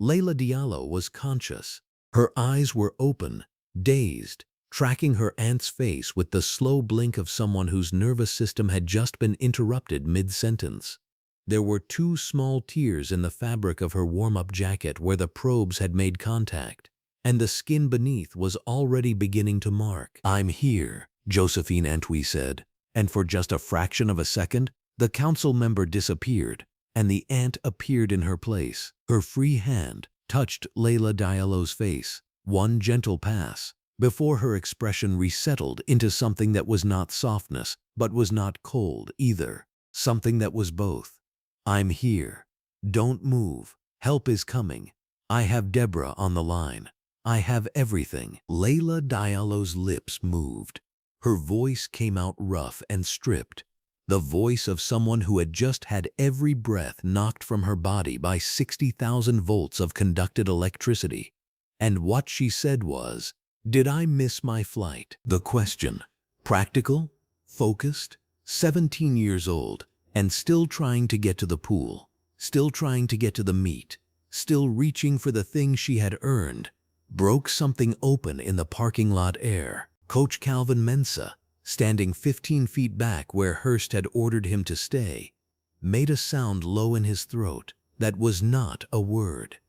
Layla Diallo was conscious. Her eyes were open, dazed, tracking her aunt's face with the slow blink of someone whose nervous system had just been interrupted mid-sentence. There were 2 small tears in the fabric of her warm-up jacket where the probes had made contact, and the skin beneath was already beginning to mark. "I'm here," Josephine Antwi said, and for just a fraction of a second, the council member disappeared, and the aunt appeared in her place. Her free hand touched Layla Diallo's face, one gentle pass, before her expression resettled into something that was not softness, but was not cold either. Something that was both. "I'm here. Don't move. Help is coming. I have Deborah on the line. I have everything." Layla Diallo's lips moved. Her voice came out rough and stripped, the voice of someone who had just had every breath knocked from her body by 60,000 volts of conducted electricity. And what she said was, "Did I miss my flight?" The question, practical, focused, 17 years old, and still trying to get to the pool, still trying to get to the meet, still reaching for the thing she had earned, broke something open in the parking lot air. Coach Calvin Mensah, standing 15 feet back where Hurst had ordered him to stay, made a sound low in his throat that was not a word.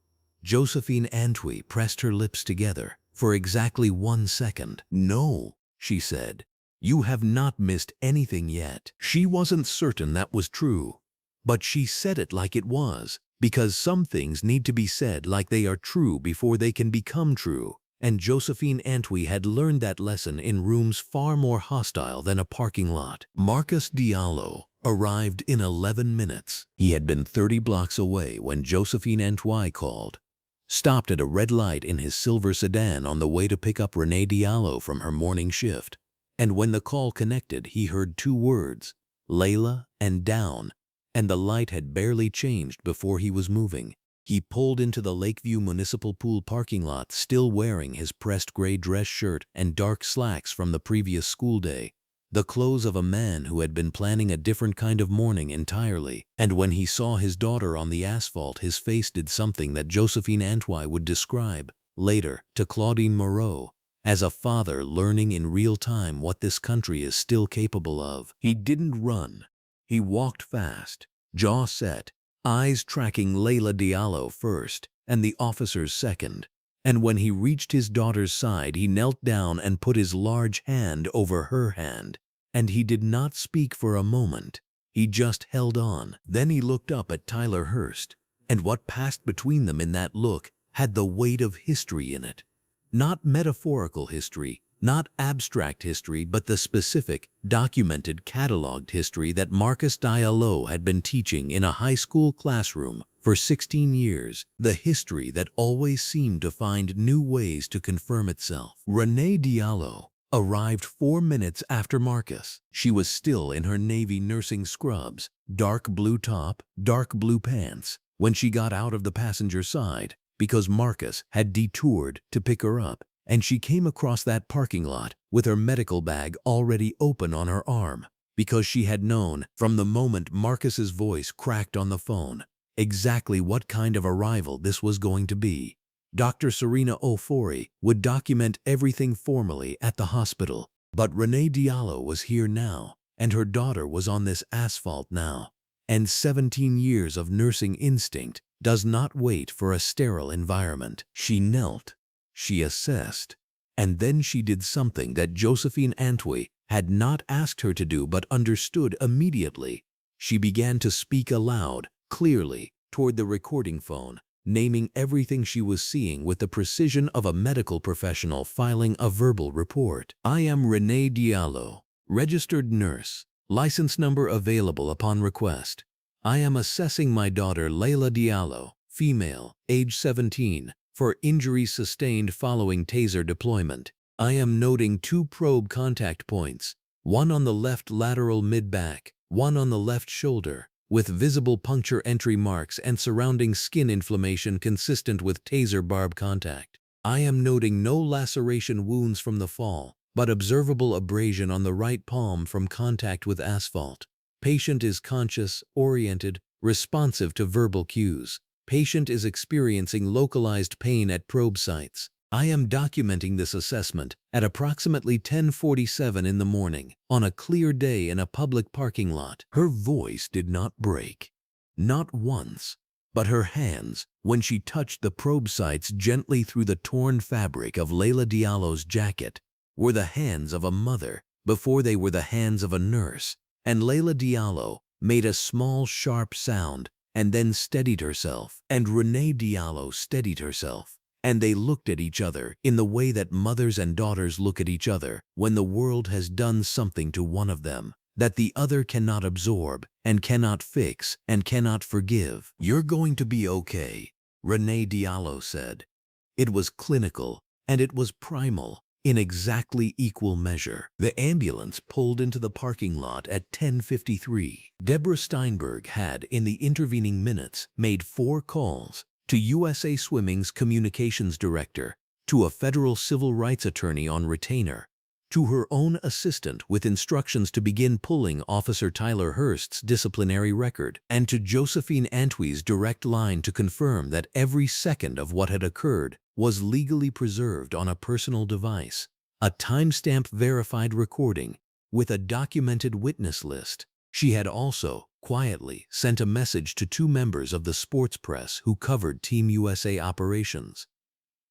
Josephine Antwi pressed her lips together for exactly 1 second. "No," she said, "you have not missed anything yet." She wasn't certain that was true, but she said it like it was, because some things need to be said like they are true before they can become true. And Josephine Antwi had learned that lesson in rooms far more hostile than a parking lot. Marcus Diallo arrived in 11 minutes. He had been 30 blocks away when Josephine Antwi called, stopped at a red light in his silver sedan on the way to pick up Renee Diallo from her morning shift. And when the call connected, he heard 2 words, "Layla" and "down," and the light had barely changed before he was moving. He pulled into the Lakeview Municipal Pool parking lot still wearing his pressed gray dress shirt and dark slacks from the previous school day, the clothes of a man who had been planning a different kind of morning entirely. And when he saw his daughter on the asphalt, his face did something that Josephine Antwi would describe, later, to Claudine Moreau, as a father learning in real time what this country is still capable of. He didn't run. He walked fast, jaw set, eyes tracking Layla Diallo first and the officers second. And when he reached his daughter's side, he knelt down and put his large hand over her hand. And he did not speak for a moment. He just held on. Then he looked up at Tyler Hurst, and what passed between them in that look had the weight of history in it. Not metaphorical history, not abstract history, but the specific, documented, cataloged history that Marcus Diallo had been teaching in a high school classroom for 16 years, the history that always seemed to find new ways to confirm itself. Renee Diallo arrived 4 minutes after Marcus. She was still in her navy nursing scrubs, dark blue top, dark blue pants, when she got out of the passenger side, because Marcus had detoured to pick her up. And she came across that parking lot with her medical bag already open on her arm, because she had known from the moment Marcus's voice cracked on the phone exactly what kind of arrival this was going to be. Dr. Serena Ofori would document everything formally at the hospital, but Renee Diallo was here now, and her daughter was on this asphalt now. And 17 years of nursing instinct does not wait for a sterile environment. She knelt. She assessed, and then she did something that Josephine Antwi had not asked her to do but understood immediately. She began to speak aloud, clearly, toward the recording phone, naming everything she was seeing with the precision of a medical professional filing a verbal report. "I am Renee Diallo, registered nurse, license number available upon request. I am assessing my daughter Layla Diallo, female, age 17, for injuries sustained following taser deployment. I am noting 2 probe contact points, one on the left lateral mid-back, one on the left shoulder, with visible puncture entry marks and surrounding skin inflammation consistent with taser barb contact. I am noting no laceration wounds from the fall, but observable abrasion on the right palm from contact with asphalt. Patient is conscious, oriented, responsive to verbal cues. Patient is experiencing localized pain at probe sites. I am documenting this assessment at approximately 10:47 in the morning on a clear day in a public parking lot." Her voice did not break. Not once. But her hands, when she touched the probe sites gently through the torn fabric of Layla Diallo's jacket, were the hands of a mother before they were the hands of a nurse. And Layla Diallo made a small, sharp sound and then steadied herself, and Renee Diallo steadied herself, and they looked at each other in the way that mothers and daughters look at each other when the world has done something to one of them that the other cannot absorb and cannot fix and cannot forgive. "You're going to be okay," Renee Diallo said. It was clinical, and it was primal, in exactly equal measure. The ambulance pulled into the parking lot at 10:53. Deborah Steinberg had, in the intervening minutes, made 4 calls to USA Swimming's communications director, to a federal civil rights attorney on retainer, to her own assistant with instructions to begin pulling Officer Tyler Hurst's disciplinary record, and to Josephine Antwi's direct line to confirm that every second of what had occurred was legally preserved on a personal device, a timestamp-verified recording with a documented witness list. She had also, quietly, sent a message to 2 members of the sports press who covered Team USA operations.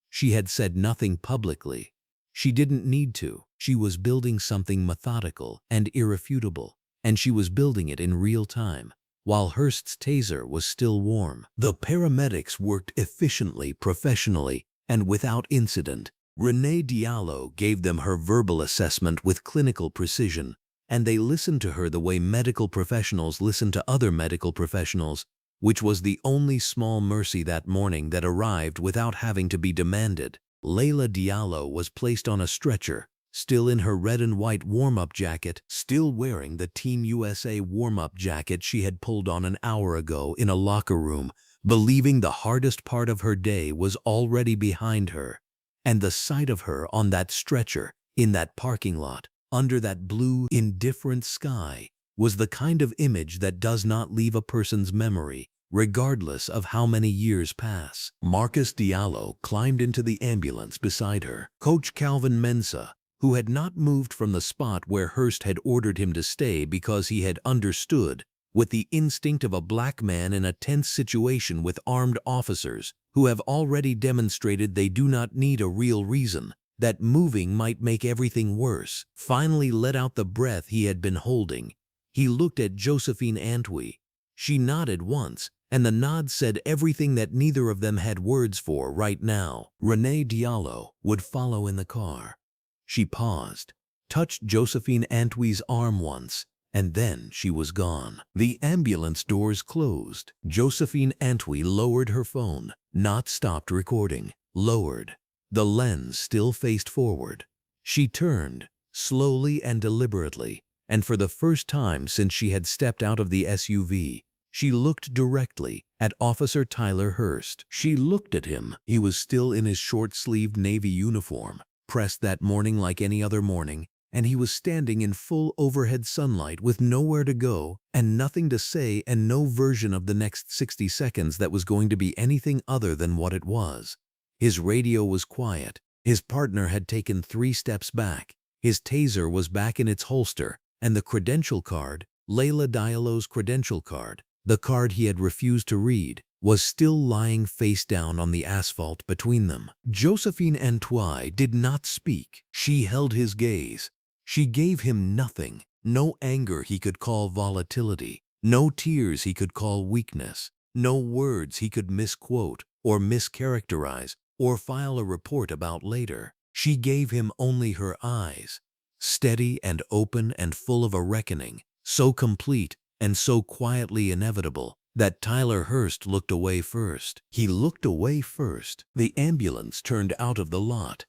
She had said nothing publicly. She didn't need to. She was building something methodical and irrefutable, and she was building it in real time, while Hurst's taser was still warm. The paramedics worked efficiently, professionally, and without incident. Layla Diallo gave them her verbal assessment with clinical precision, and they listened to her the way medical professionals listen to other medical professionals, which was the only small mercy that morning that arrived without having to be demanded. Layla Diallo was placed on a stretcher, still in her red and white warm-up jacket, still wearing the Team USA warm-up jacket she had pulled on an hour ago in a locker room, believing the hardest part of her day was already behind her. And the sight of her on that stretcher, in that parking lot, under that blue, indifferent sky, was the kind of image that does not leave a person's memory, regardless of how many years pass. Marcus Diallo climbed into the ambulance beside her. Coach Calvin Mensah, who had not moved from the spot where Hurst had ordered him to stay because he had understood, with the instinct of a black man in a tense situation with armed officers who have already demonstrated they do not need a real reason, that moving might make everything worse, finally let out the breath he had been holding. He looked at Josephine Antwi. She nodded once, and the nod said everything that neither of them had words for right now. Layla Diallo would follow in the car. She paused, touched Josephine Antwi's arm once, and then she was gone. The ambulance doors closed. Josephine Antwi lowered her phone, not stopped recording, lowered. The lens still faced forward. She turned, slowly and deliberately, and for the first time since she had stepped out of the SUV, she looked directly at Officer Tyler Hurst. She looked at him. He was still in his short-sleeved Navy uniform, pressed that morning like any other morning, and he was standing in full overhead sunlight with nowhere to go and nothing to say and no version of the next 60 seconds that was going to be anything other than what it was. His radio was quiet. His partner had taken 3 steps back. His taser was back in its holster, and the credential card, Layla Diallo's credential card, the card he had refused to read, was still lying face down on the asphalt between them. Josephine Antwi did not speak. She held his gaze. She gave him nothing, no anger he could call volatility, no tears he could call weakness, no words he could misquote or mischaracterize or file a report about later. She gave him only her eyes, steady and open and full of a reckoning, so complete and so quietly inevitable that Tyler Hurst looked away first. He looked away first. The ambulance turned out of the lot.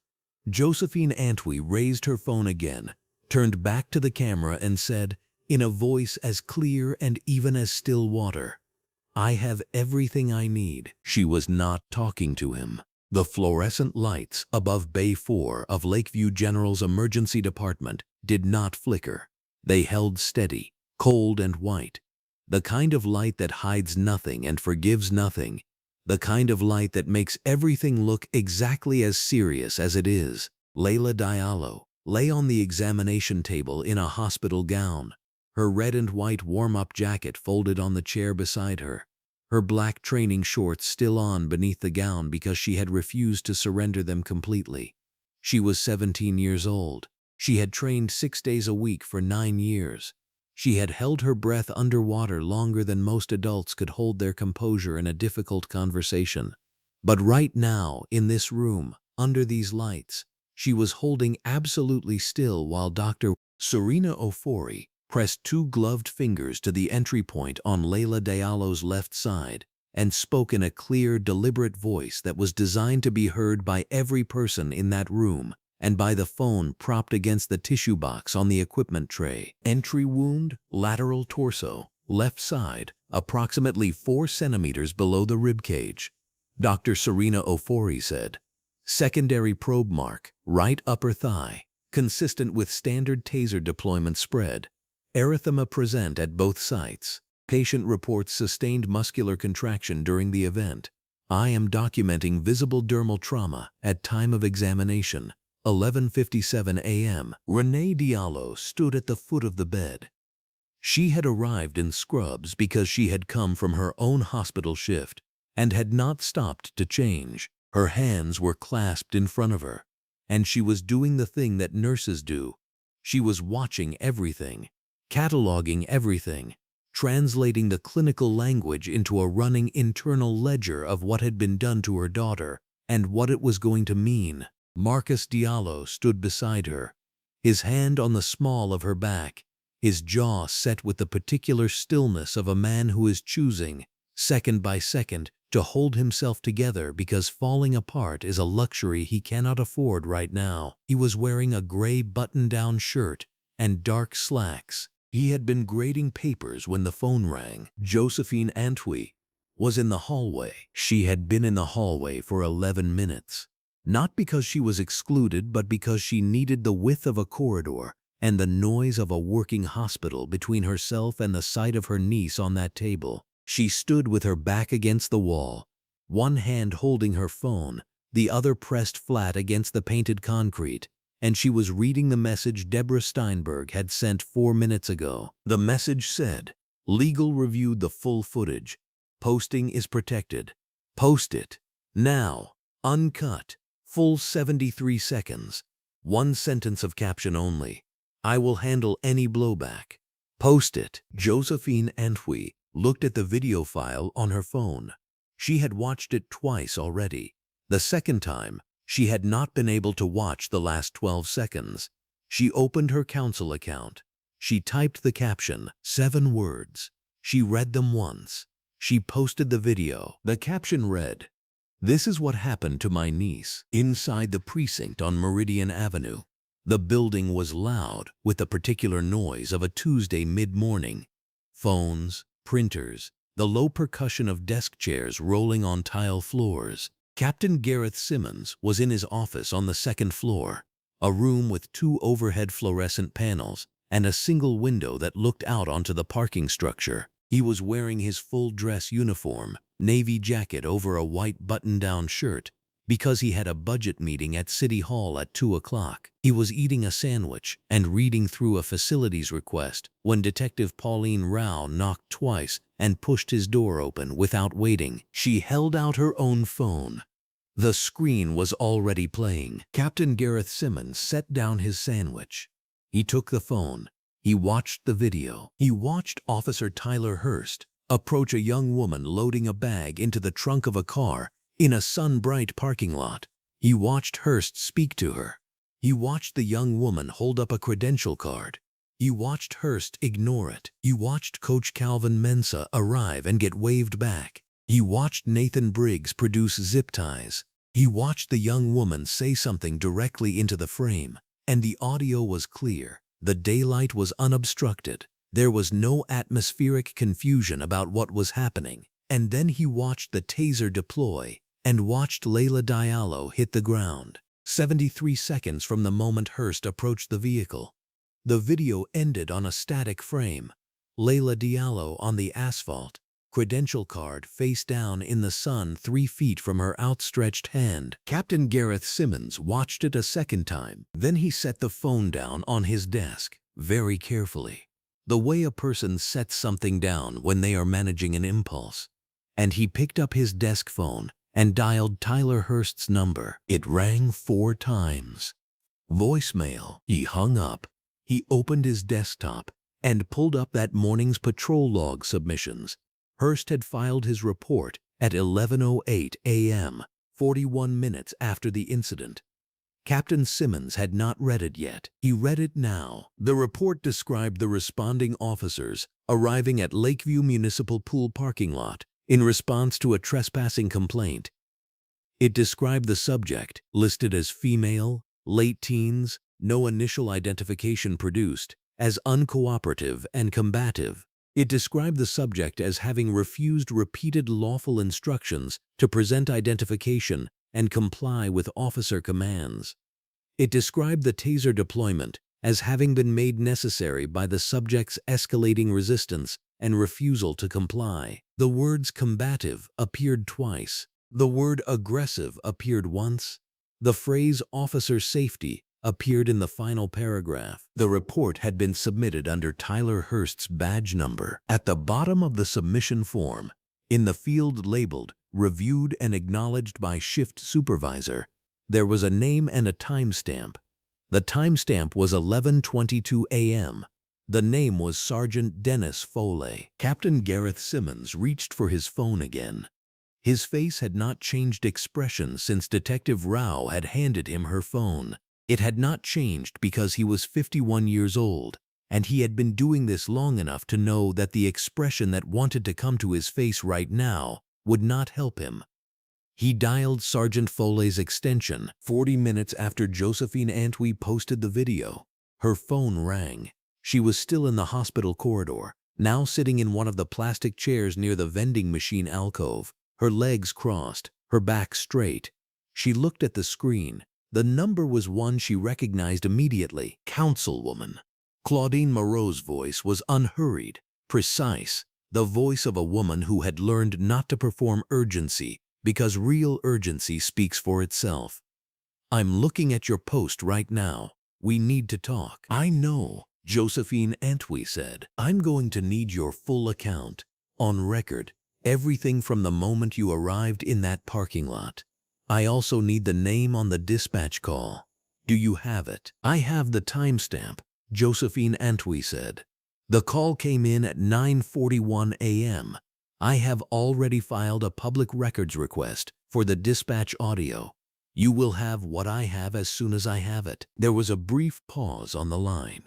Josephine Antwi raised her phone again, turned back to the camera and said, in a voice as clear and even as still water, "I have everything I need." She was not talking to him. The fluorescent lights above Bay 4 of Lakeview General's emergency department did not flicker. They held steady, cold and white. The kind of light that hides nothing and forgives nothing. The kind of light that makes everything look exactly as serious as it is. Layla Diallo lay on the examination table in a hospital gown, her red and white warm-up jacket folded on the chair beside her, her black training shorts still on beneath the gown because she had refused to surrender them completely. She was 17 years old. She had trained 6 days a week for 9 years. She had held her breath underwater longer than most adults could hold their composure in a difficult conversation. But right now, in this room, under these lights, she was holding absolutely still while Dr. Serena Ofori pressed 2 gloved fingers to the entry point on Layla Diallo's left side and spoke in a clear, deliberate voice that was designed to be heard by every person in that room and by the phone propped against the tissue box on the equipment tray. Entry wound, lateral torso, left side, approximately 4 centimeters below the rib cage. Dr. Serena Ofori said. Secondary probe mark, right upper thigh, consistent with standard taser deployment spread. Erythema present at both sites. Patient reports sustained muscular contraction during the event. I am documenting visible dermal trauma at time of examination. 11:57 a.m. Layla Diallo stood at the foot of the bed. She had arrived in scrubs because she had come from her own hospital shift and had not stopped to change. Her hands were clasped in front of her, and she was doing the thing that nurses do. She was watching everything, cataloging everything, translating the clinical language into a running internal ledger of what had been done to her daughter and what it was going to mean. Marcus Diallo stood beside her, his hand on the small of her back, his jaw set with the particular stillness of a man who is choosing, second by second, to hold himself together because falling apart is a luxury he cannot afford right now. He was wearing a gray button-down shirt and dark slacks. He had been grading papers when the phone rang. Josephine Antwi was in the hallway. She had been in the hallway for 11 minutes. Not because she was excluded, but because she needed the width of a corridor and the noise of a working hospital between herself and the sight of her niece on that table. She stood with her back against the wall, one hand holding her phone, the other pressed flat against the painted concrete, and she was reading the message Deborah Steinberg had sent 4 minutes ago. The message said, "Legal reviewed the full footage. Posting is protected. Post it. Now. Uncut. Full 73 seconds. One sentence of caption only. I will handle any blowback. Post it." Josephine Antwi looked at the video file on her phone. She had watched it twice already. The second time, she had not been able to watch the last 12 seconds. She opened her council account. She typed the caption, 7 words. She read them once. She posted the video. The caption read, "This is what happened to my niece inside the precinct on Meridian Avenue." The building was loud with the particular noise of a Tuesday mid-morning. Phones, printers, the low percussion of desk chairs rolling on tile floors. Captain Gareth Simmons was in his office on the 2nd floor, a room with 2 overhead fluorescent panels and a single window that looked out onto the parking structure. He was wearing his full dress uniform, navy jacket over a white button-down shirt, because he had a budget meeting at City Hall at 2 o'clock. He was eating a sandwich and reading through a facilities request when Detective Pauline Rao knocked twice and pushed his door open without waiting. She held out her own phone. The screen was already playing. Captain Gareth Simmons set down his sandwich. He took the phone. He watched the video. He watched Officer Tyler Hurst approach a young woman loading a bag into the trunk of a car in a sun-bright parking lot. He watched Hurst speak to her. He watched the young woman hold up a credential card. He watched Hurst ignore it. He watched Coach Calvin Mensah arrive and get waved back. He watched Nathan Briggs produce zip ties. He watched the young woman say something directly into the frame, and the audio was clear. The daylight was unobstructed. There was no atmospheric confusion about what was happening. And then he watched the taser deploy and watched Layla Diallo hit the ground. 73 seconds from the moment Hurst approached the vehicle. The video ended on a static frame. Layla Diallo on the asphalt, credential card face down in the sun 3 feet from her outstretched hand. Captain Gareth Simmons watched it a second time. Then he set the phone down on his desk, very carefully, the way a person sets something down when they are managing an impulse. And he picked up his desk phone and dialed Tyler Hurst's number. It rang 4 times. Voicemail. He hung up. He opened his desktop and pulled up that morning's patrol log submissions. Hurst had filed his report at 11:08 a.m., 41 minutes after the incident. Captain Simmons had not read it yet. He read it now. The report described the responding officers arriving at Lakeview Municipal Pool parking lot in response to a trespassing complaint. It described the subject, listed as female, late teens, no initial identification produced, as uncooperative and combative. It described the subject as having refused repeated lawful instructions to present identification and comply with officer commands. It described the taser deployment as having been made necessary by the subject's escalating resistance and refusal to comply. The words combative appeared twice. The word aggressive appeared once. The phrase officer safety appeared in the final paragraph. The report had been submitted under Tyler Hurst's badge number. At the bottom of the submission form, in the field labeled reviewed and acknowledged by shift supervisor, there was a name and a timestamp. The timestamp was 11:22 a.m. The name was Sergeant Dennis Foley. Captain Gareth Simmons reached for his phone again. His face had not changed expression since Detective Rao had handed him her phone. It had not changed because he was 51 years old, and he had been doing this long enough to know that the expression that wanted to come to his face right now would not help him. He dialed Sergeant Foley's extension. 40 minutes after Josephine Antwi posted the video, her phone rang. She was still in the hospital corridor, now sitting in one of the plastic chairs near the vending machine alcove, her legs crossed, her back straight. She looked at the screen. The number was one she recognized immediately. Councilwoman. Claudine Moreau's voice was unhurried, precise, the voice of a woman who had learned not to perform urgency because real urgency speaks for itself. I'm looking at your post right now. We need to talk. I know, Josephine Antwi said. I'm going to need your full account, on record, everything from the moment you arrived in that parking lot. I also need the name on the dispatch call. Do you have it? I have the timestamp, Josephine Antwi said. The call came in at 9:41 a.m. I have already filed a public records request for the dispatch audio. You will have what I have as soon as I have it. There was a brief pause on the line.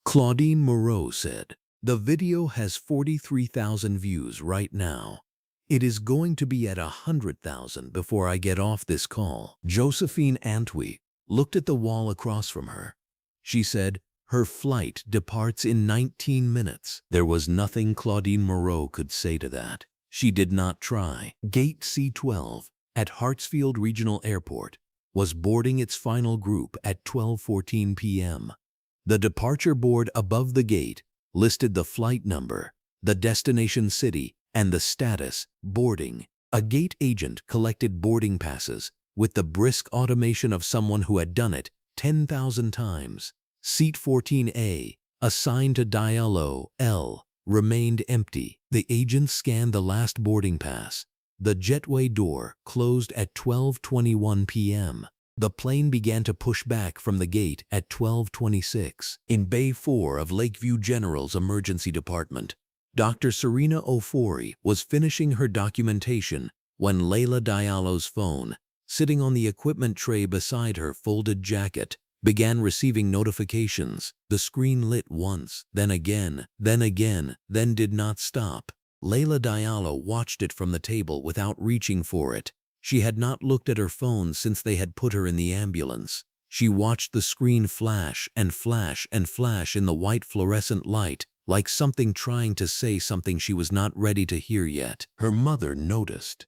Claudine Moreau said, the video has 43,000 views right now. It is going to be at 100,000 before I get off this call. Josephine Antwi looked at the wall across from her. She said, her flight departs in 19 minutes. There was nothing Claudine Moreau could say to that. She did not try. Gate C-12 at Hartsfield Regional Airport was boarding its final group at 12:14 p.m. The departure board above the gate listed the flight number, the destination city, and the status, boarding. A gate agent collected boarding passes with the brisk automation of someone who had done it 10,000 times. Seat 14A, assigned to Diallo, L, remained empty. The agent scanned the last boarding pass. The jetway door closed at 12:21 p.m. The plane began to push back from the gate at 12:26. In Bay 4 of Lakeview General's Emergency Department, Dr. Serena Ofori was finishing her documentation when Layla Diallo's phone, sitting on the equipment tray beside her folded jacket, began receiving notifications. The screen lit once, then again, then did not stop. Layla Diallo watched it from the table without reaching for it. She had not looked at her phone since they had put her in the ambulance. She watched the screen flash and flash and flash in the white fluorescent light, like something trying to say something she was not ready to hear yet. Her mother noticed.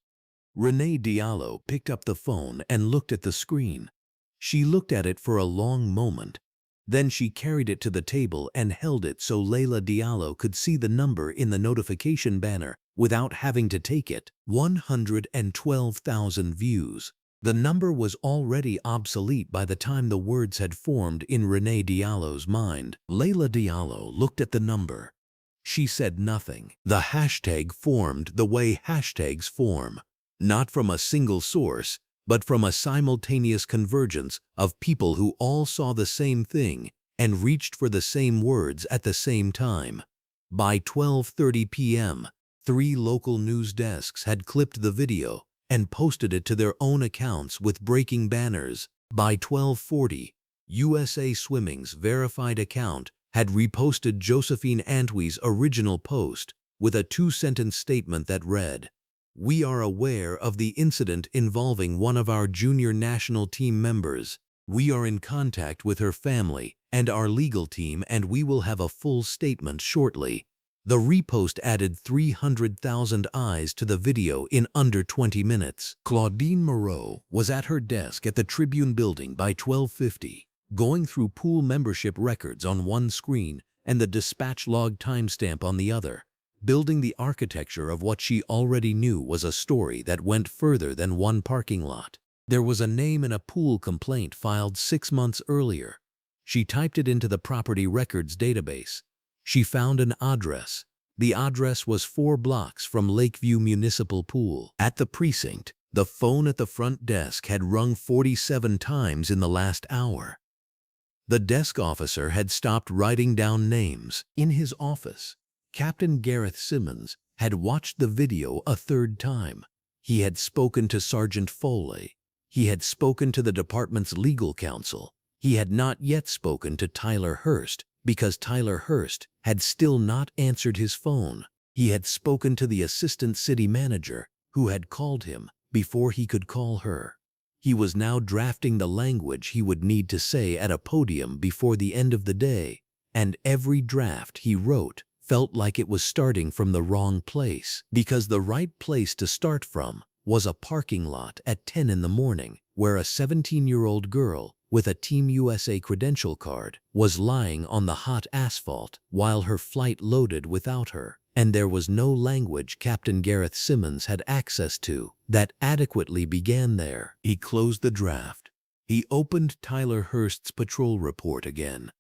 Renee Diallo picked up the phone and looked at the screen. She looked at it for a long moment. Then she carried it to the table and held it so Layla Diallo could see the number in the notification banner without having to take it. 112,000 views. The number was already obsolete by the time the words had formed in Renee Diallo's mind. Layla Diallo looked at the number. She said nothing. The hashtag formed the way hashtags form, not from a single source, but from a simultaneous convergence of people who all saw the same thing and reached for the same words at the same time. By 12:30 p.m., 3 local news desks had clipped the video and posted it to their own accounts with breaking banners. By 12:40, USA Swimming's verified account had reposted Josephine Antwi's original post with a 2-sentence statement that read, "We are aware of the incident involving one of our junior national team members. We are in contact with her family and our legal team, and we will have a full statement shortly. The repost added 300,000 eyes to the video in under 20 minutes. Claudine Moreau was at her desk at the Tribune building by 12:50, going through pool membership records on one screen and the dispatch log timestamp on the other, building the architecture of what she already knew was a story that went further than one parking lot. There was a name in a pool complaint filed 6 months earlier. She typed it into the property records database. She found an address. The address was 4 blocks from Lakeview Municipal Pool. At the precinct, the phone at the front desk had rung 47 times in the last hour. The desk officer had stopped writing down names. In his office, Captain Gareth Simmons had watched the video a 3rd time. He had spoken to Sergeant Foley. He had spoken to the department's legal counsel. He had not yet spoken to Tyler Hurst, because Tyler Hurst had still not answered his phone. He had spoken to the assistant city manager, who had called him before he could call her. He was now drafting the language he would need to say at a podium before the end of the day, and every draft he wrote felt like it was starting from the wrong place, because the right place to start from was a parking lot at 10 in the morning, where a 17-year-old girl with a Team USA credential card was lying on the hot asphalt while her flight loaded without her, and there was no language Captain Gareth Simmons had access to that adequately began there. He closed the draft. He opened Tyler Hurst's patrol report again.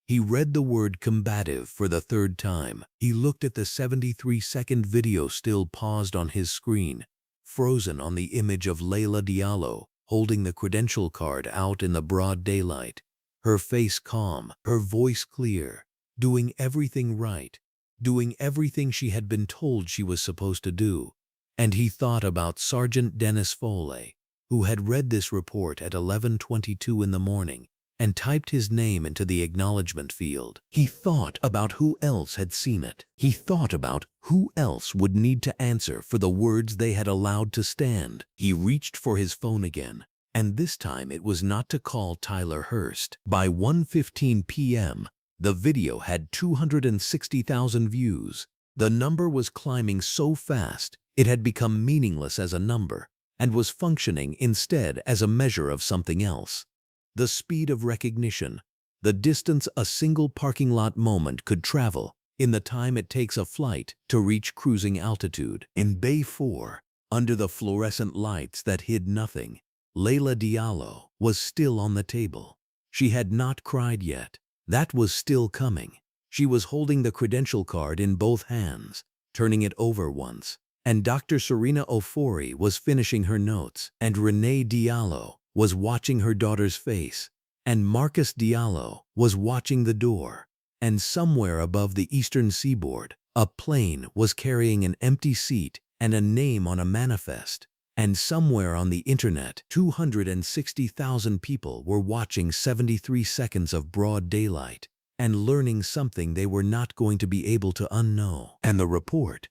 He read the word combative for the 3rd time. He looked at the 73-second video still paused on his screen, frozen on the image of Layla Diallo holding the credential card out in the broad daylight, her face calm, her voice clear, doing everything right, doing everything she had been told she was supposed to do. And he thought about Sergeant Dennis Foley, who had read this report at 11:22 in the morning and typed his name into the acknowledgement field. He thought about who else had seen it. He thought about who else would need to answer for the words they had allowed to stand. He reached for his phone again, and this time it was not to call Tyler Hurst. By 1:15 p.m., the video had 260,000 views. The number was climbing so fast it had become meaningless as a number and was functioning instead as a measure of something else. The speed of recognition, the distance a single parking lot moment could travel in the time it takes a flight to reach cruising altitude. In Bay 4, under the fluorescent lights that hid nothing, Layla Diallo was still on the table. She had not cried yet. That was still coming. She was holding the credential card in both hands, turning it over once, and Dr. Serena Ofori was finishing her notes, and Renee Diallo was watching her daughter's face, and Marcus Diallo was watching the door, and somewhere above the eastern seaboard, a plane was carrying an empty seat and a name on a manifest, and somewhere on the internet, 260,000 people were watching 73 seconds of broad daylight and learning something they were not going to be able to unknow. And the report,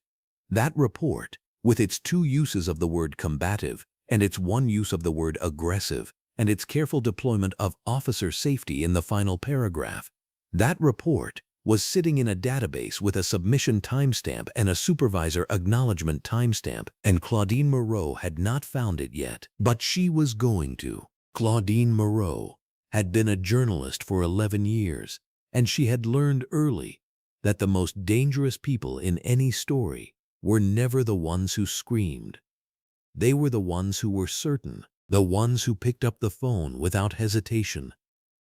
that report, with its 2 uses of the word combative and its 1 use of the word aggressive, and its careful deployment of officer safety in the final paragraph. That report was sitting in a database with a submission timestamp and a supervisor acknowledgement timestamp, and Claudine Moreau had not found it yet. But she was going to. Claudine Moreau had been a journalist for 11 years, and she had learned early that the most dangerous people in any story were never the ones who screamed. They were the ones who were certain, the ones who picked up the phone without hesitation,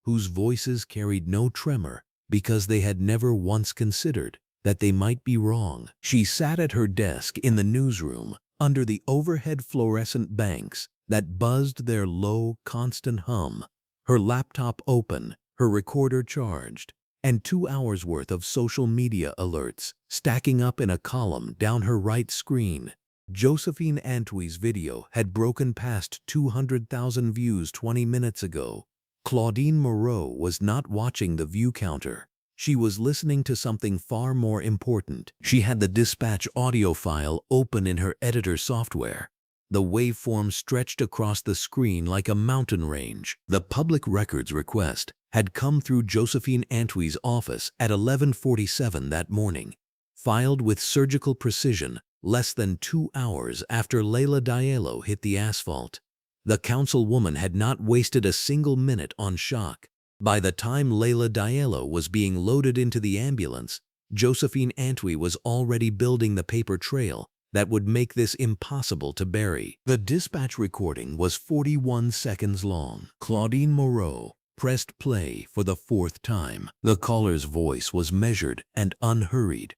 whose voices carried no tremor because they had never once considered that they might be wrong. She sat at her desk in the newsroom under the overhead fluorescent banks that buzzed their low, constant hum, her laptop open, her recorder charged, and 2 hours worth of social media alerts stacking up in a column down her right screen. Josephine Antwi's video had broken past 200,000 views 20 minutes ago. Claudine Moreau was not watching the view counter. She was listening to something far more important. She had the dispatch audio file open in her editor software. The waveform stretched across the screen like a mountain range. The public records request had come through Josephine Antwi's office at 11:47 that morning, filed with surgical precision less than 2 hours after Layla Diallo hit the asphalt. The councilwoman had not wasted a single minute on shock. By the time Layla Diallo was being loaded into the ambulance, Josephine Antwi was already building the paper trail that would make this impossible to bury. The dispatch recording was 41 seconds long. Claudine Moreau pressed play for the 4th time. The caller's voice was measured and unhurried.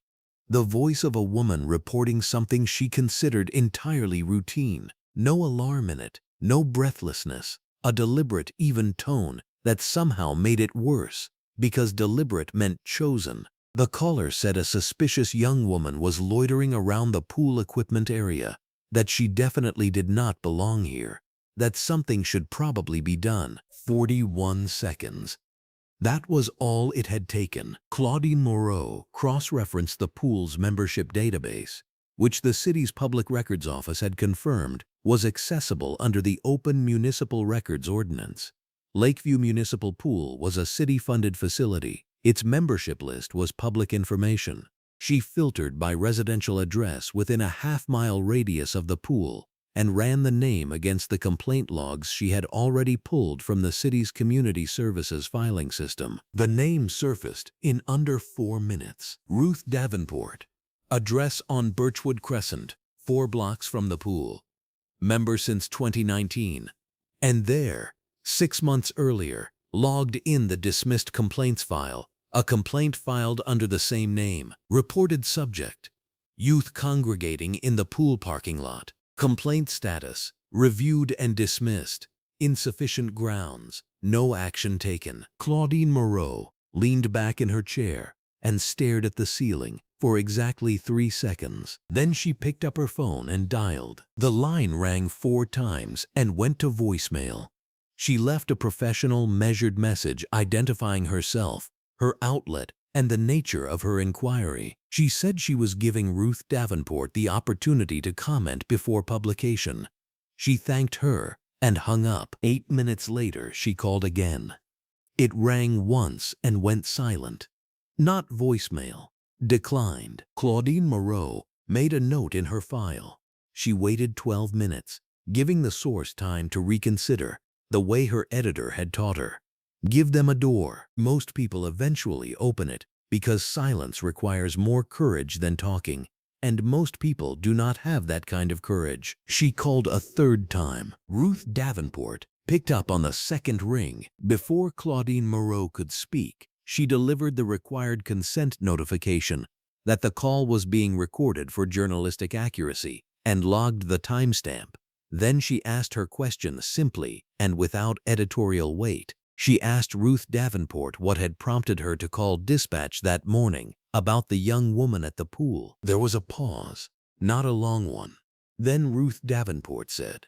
The voice of a woman reporting something she considered entirely routine. No alarm in it, no breathlessness, a deliberate, even tone that somehow made it worse, because deliberate meant chosen. The caller said a suspicious young woman was loitering around the pool equipment area, that she definitely did not belong here, that something should probably be done. 41 seconds. That was all it had taken. Claudine Moreau cross-referenced the pool's membership database, which the city's public records office had confirmed was accessible under the Open Municipal Records Ordinance. Lakeview Municipal Pool was a city-funded facility. Its membership list was public information. She filtered by residential address within a half-mile radius of the pool and ran the name against the complaint logs she had already pulled from the city's community services filing system. The name surfaced in under 4 minutes. Ruth Davenport. Address on Birchwood Crescent, 4 blocks from the pool. Member since 2019. And there, 6 months earlier, logged in the dismissed complaints file, a complaint filed under the same name. Reported subject: youth congregating in the pool parking lot. Complaint status: reviewed and dismissed. Insufficient grounds. No action taken. Claudine Moreau leaned back in her chair and stared at the ceiling for exactly 3 seconds. Then she picked up her phone and dialed. The line rang 4 times and went to voicemail. She left a professional, measured message identifying herself, her outlet, and the nature of her inquiry. She said she was giving Ruth Davenport the opportunity to comment before publication. She thanked her and hung up. 8 minutes later, she called again. It rang once and went silent. Not voicemail. Declined. Claudine Moreau made a note in her file. She waited 12 minutes, giving the source time to reconsider, the way her editor had taught her. Give them a door. Most people eventually open it because silence requires more courage than talking, and most people do not have that kind of courage. She called a 3rd time. Ruth Davenport picked up on the 2nd ring. Before Claudine Moreau could speak, she delivered the required consent notification that the call was being recorded for journalistic accuracy and logged the timestamp. Then she asked her question simply and without editorial weight. She asked Ruth Davenport what had prompted her to call dispatch that morning about the young woman at the pool. There was a pause, not a long one. Then Ruth Davenport said,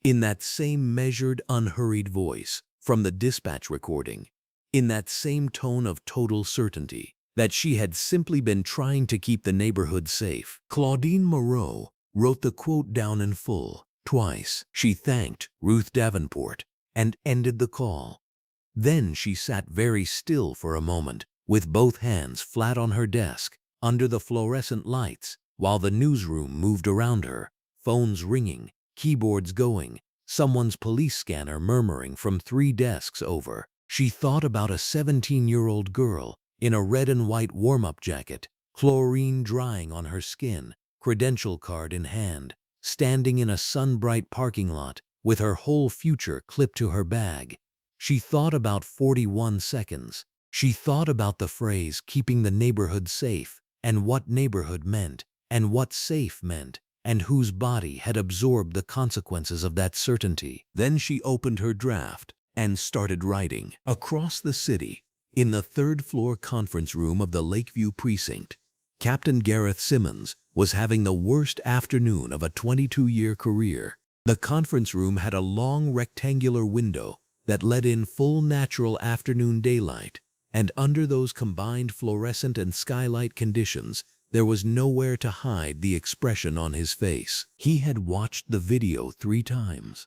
in that same measured, unhurried voice from the dispatch recording, in that same tone of total certainty, that she had simply been trying to keep the neighborhood safe. Claudine Moreau wrote the quote down in full. Twice, she thanked Ruth Davenport and ended the call. Then she sat very still for a moment, with both hands flat on her desk, under the fluorescent lights, while the newsroom moved around her, phones ringing, keyboards going, someone's police scanner murmuring from 3 desks over. She thought about a 17-year-old girl in a red and white warm-up jacket, chlorine drying on her skin, credential card in hand, standing in a sun-bright parking lot with her whole future clipped to her bag. She thought about 41 seconds. She thought about the phrase keeping the neighborhood safe, and what neighborhood meant, and what safe meant, and whose body had absorbed the consequences of that certainty. Then she opened her draft and started writing. Across the city, in the 3rd-floor conference room of the Lakeview precinct, Captain Gareth Simmons was having the worst afternoon of a 22-year career. The conference room had a long rectangular window that let in full natural afternoon daylight, and under those combined fluorescent and skylight conditions, There was nowhere to hide the expression on his face. He had watched the video 3 times.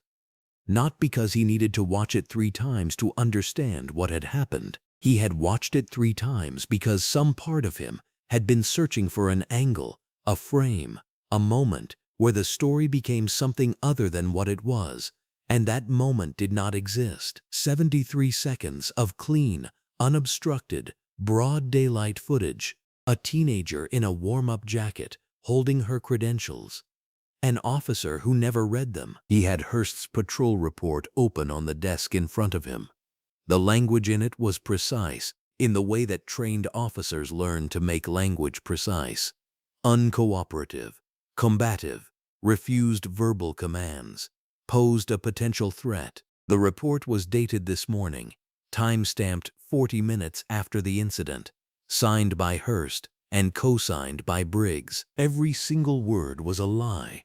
Not because he needed to watch it 3 times to understand what had happened. He had watched it 3 times because some part of him had been searching for an angle, a frame, a moment where the story became something other than what it was, and that moment did not exist. 73 seconds of clean, unobstructed, broad daylight footage. A teenager in a warm-up jacket holding her credentials. An officer who never read them. He had Hurst's patrol report open on the desk in front of him. The language in it was precise, in the way that trained officers learn to make language precise. Uncooperative, combative, refused verbal commands, posed a potential threat. The report was dated this morning, time-stamped 40 minutes after the incident, signed by Hurst and co-signed by Briggs. Every single word was a lie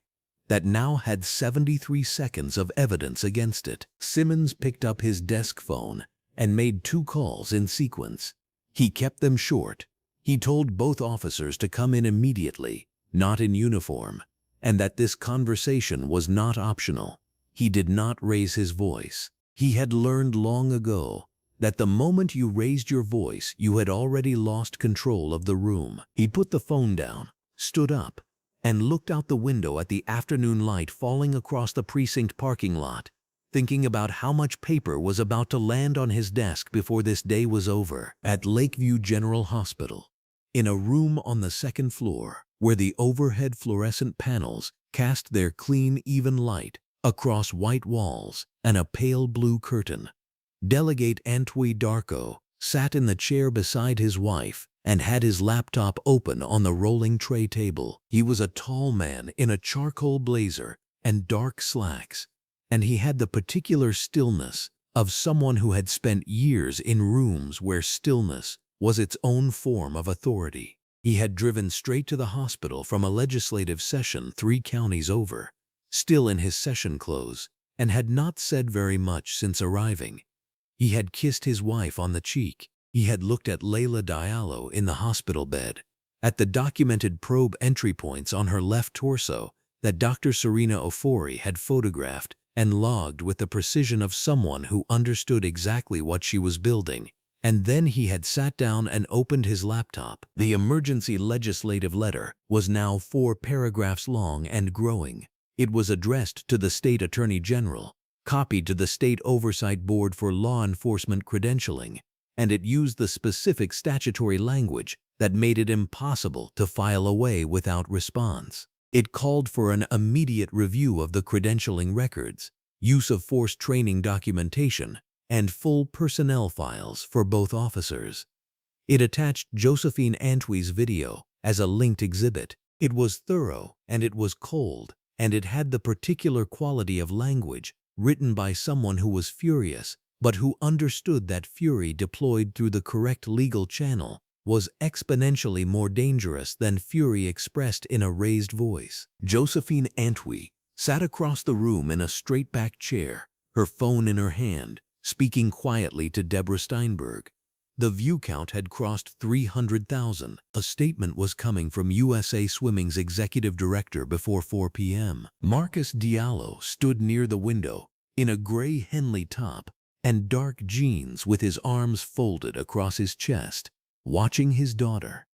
that now had 73 seconds of evidence against it. Simmons picked up his desk phone and made 2 calls in sequence. He kept them short. He told both officers to come in immediately, not in uniform, and that this conversation was not optional. He did not raise his voice. He had learned long ago that the moment you raised your voice, you had already lost control of the room. He put the phone down, stood up, and looked out the window at the afternoon light falling across the precinct parking lot, thinking about how much paper was about to land on his desk before this day was over. At Lakeview General Hospital, in a room on the 2nd floor, where the overhead fluorescent panels cast their clean, even light across white walls and a pale blue curtain, Delegate Antwi Darko sat in the chair beside his wife and had his laptop open on the rolling tray table. He was a tall man in a charcoal blazer and dark slacks, and he had the particular stillness of someone who had spent years in rooms where stillness was its own form of authority. He had driven straight to the hospital from a legislative session 3 counties over, still in his session clothes, and had not said very much since arriving. He had kissed his wife on the cheek. He had looked at Layla Diallo in the hospital bed, at the documented probe entry points on her left torso that Dr. Serena Ofori had photographed and logged with the precision of someone who understood exactly what she was building. And then he had sat down and opened his laptop. The emergency legislative letter was now 4 paragraphs long and growing. It was addressed to the State Attorney General, copied to the State Oversight Board for Law Enforcement Credentialing, and it used the specific statutory language that made it impossible to file away without response. It called for an immediate review of the credentialing records, use of force training documentation, and full personnel files for both officers. It attached Josephine Antwi's video as a linked exhibit. It was thorough and it was cold, and it had the particular quality of language written by someone who was furious, but who understood that fury deployed through the correct legal channel was exponentially more dangerous than fury expressed in a raised voice. Josephine Antwi sat across the room in a straight-back chair, her phone in her hand, speaking quietly to Deborah Steinberg. The view count had crossed 300,000. A statement was coming from USA Swimming's executive director before 4 p.m. Marcus Diallo stood near the window in a gray Henley top and dark jeans with his arms folded across his chest, watching his daughter.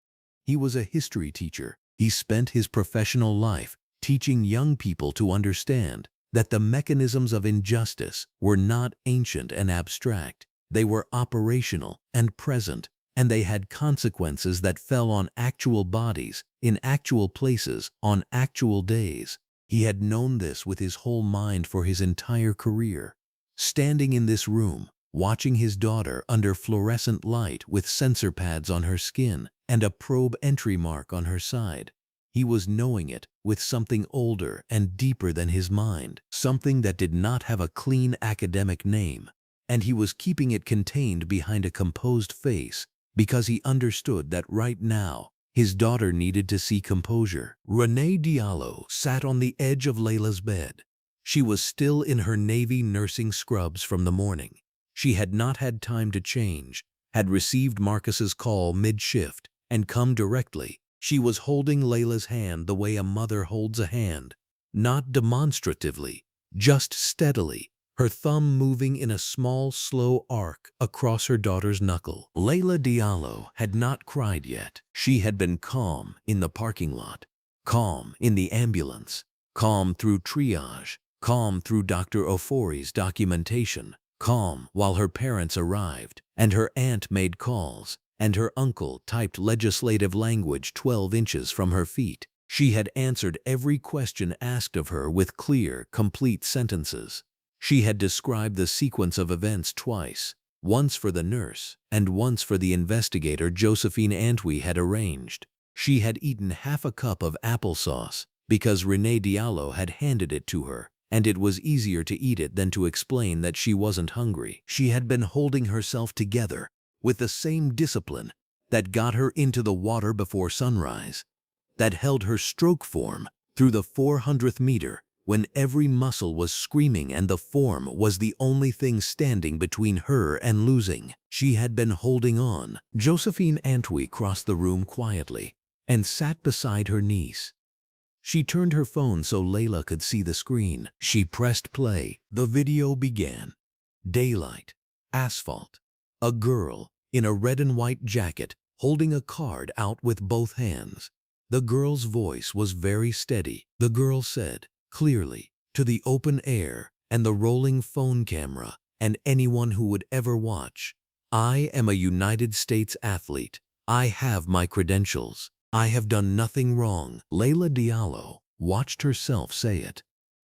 He was a history teacher. He spent his professional life teaching young people to understand that the mechanisms of injustice were not ancient and abstract. They were operational and present, and they had consequences that fell on actual bodies, in actual places, on actual days. He had known this with his whole mind for his entire career. Standing in this room, watching his daughter under fluorescent light with sensor pads on her skin and a probe entry mark on her side, he was knowing it with something older and deeper than his mind, something that did not have a clean academic name, and he was keeping it contained behind a composed face because he understood that right now his daughter needed to see composure. Renee Diallo sat on the edge of Layla's bed. She was still in her Navy nursing scrubs from the morning. She had not had time to change, had received Marcus's call mid-shift, and come directly. She was holding Layla's hand the way a mother holds a hand, not demonstratively, just steadily, her thumb moving in a small, slow arc across her daughter's knuckle. Layla Diallo had not cried yet. She had been calm in the parking lot, calm in the ambulance, calm through triage, calm through Dr. Ofori's documentation, calm while her parents arrived, and her aunt made calls, and her uncle typed legislative language 12 inches from her feet. She had answered every question asked of her with clear, complete sentences. She had described the sequence of events twice, once for the nurse and once for the investigator Josephine Antwi had arranged. She had eaten half a cup of applesauce because Renee Diallo had handed it to her, and it was easier to eat it than to explain that she wasn't hungry. She had been holding herself together with the same discipline that got her into the water before sunrise, that held her stroke form through the 400th meter when every muscle was screaming and the form was the only thing standing between her and losing. She had been holding on. Josephine Antwi crossed the room quietly and sat beside her niece. She turned her phone so Layla could see the screen. She pressed play. The video began. Daylight, asphalt, a girl in a red and white jacket holding a card out with both hands. The girl's voice was very steady. The girl said, clearly, to the open air and the rolling phone camera and anyone who would ever watch, I am a United States athlete. I have my credentials. I have done nothing wrong. Layla Diallo watched herself say it.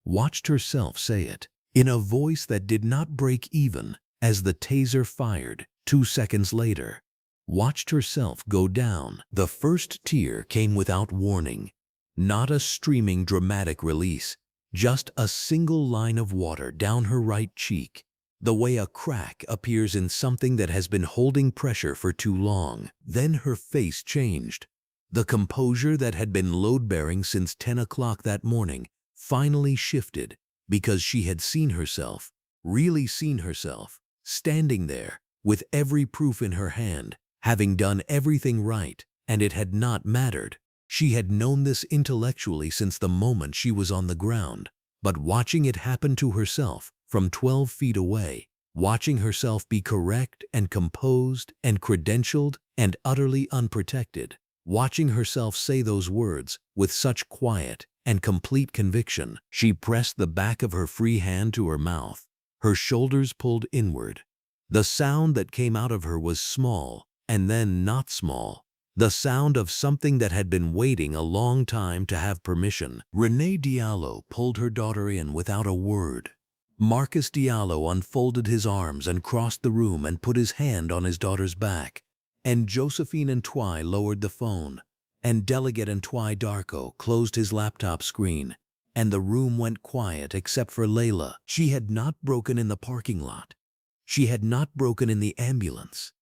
Watched herself say it in a voice that did not break even as the taser fired 2 seconds later. Watched herself go down. The first tear came without warning. Not a streaming dramatic release, just a single line of water down her right cheek, the way a crack appears in something that has been holding pressure for too long. Then her face changed. The composure that had been load-bearing since 10 o'clock that morning finally shifted because she had seen herself, really seen herself, standing there with every proof in her hand, having done everything right, and it had not mattered. She had known this intellectually since the moment she was on the ground, but watching it happen to herself from 12 feet away, watching herself be correct and composed and credentialed and utterly unprotected, watching herself say those words with such quiet and complete conviction, she pressed the back of her free hand to her mouth, her shoulders pulled inward. The sound that came out of her was small, and then not small. The sound of something that had been waiting a long time to have permission. Renee Diallo pulled her daughter in without a word. Marcus Diallo unfolded his arms and crossed the room and put his hand on his daughter's back. And Josephine Antwi lowered the phone. And Delegate Antwi Darko closed his laptop screen. And the room went quiet except for Layla. She had not broken in the parking lot. She had not broken in the ambulance.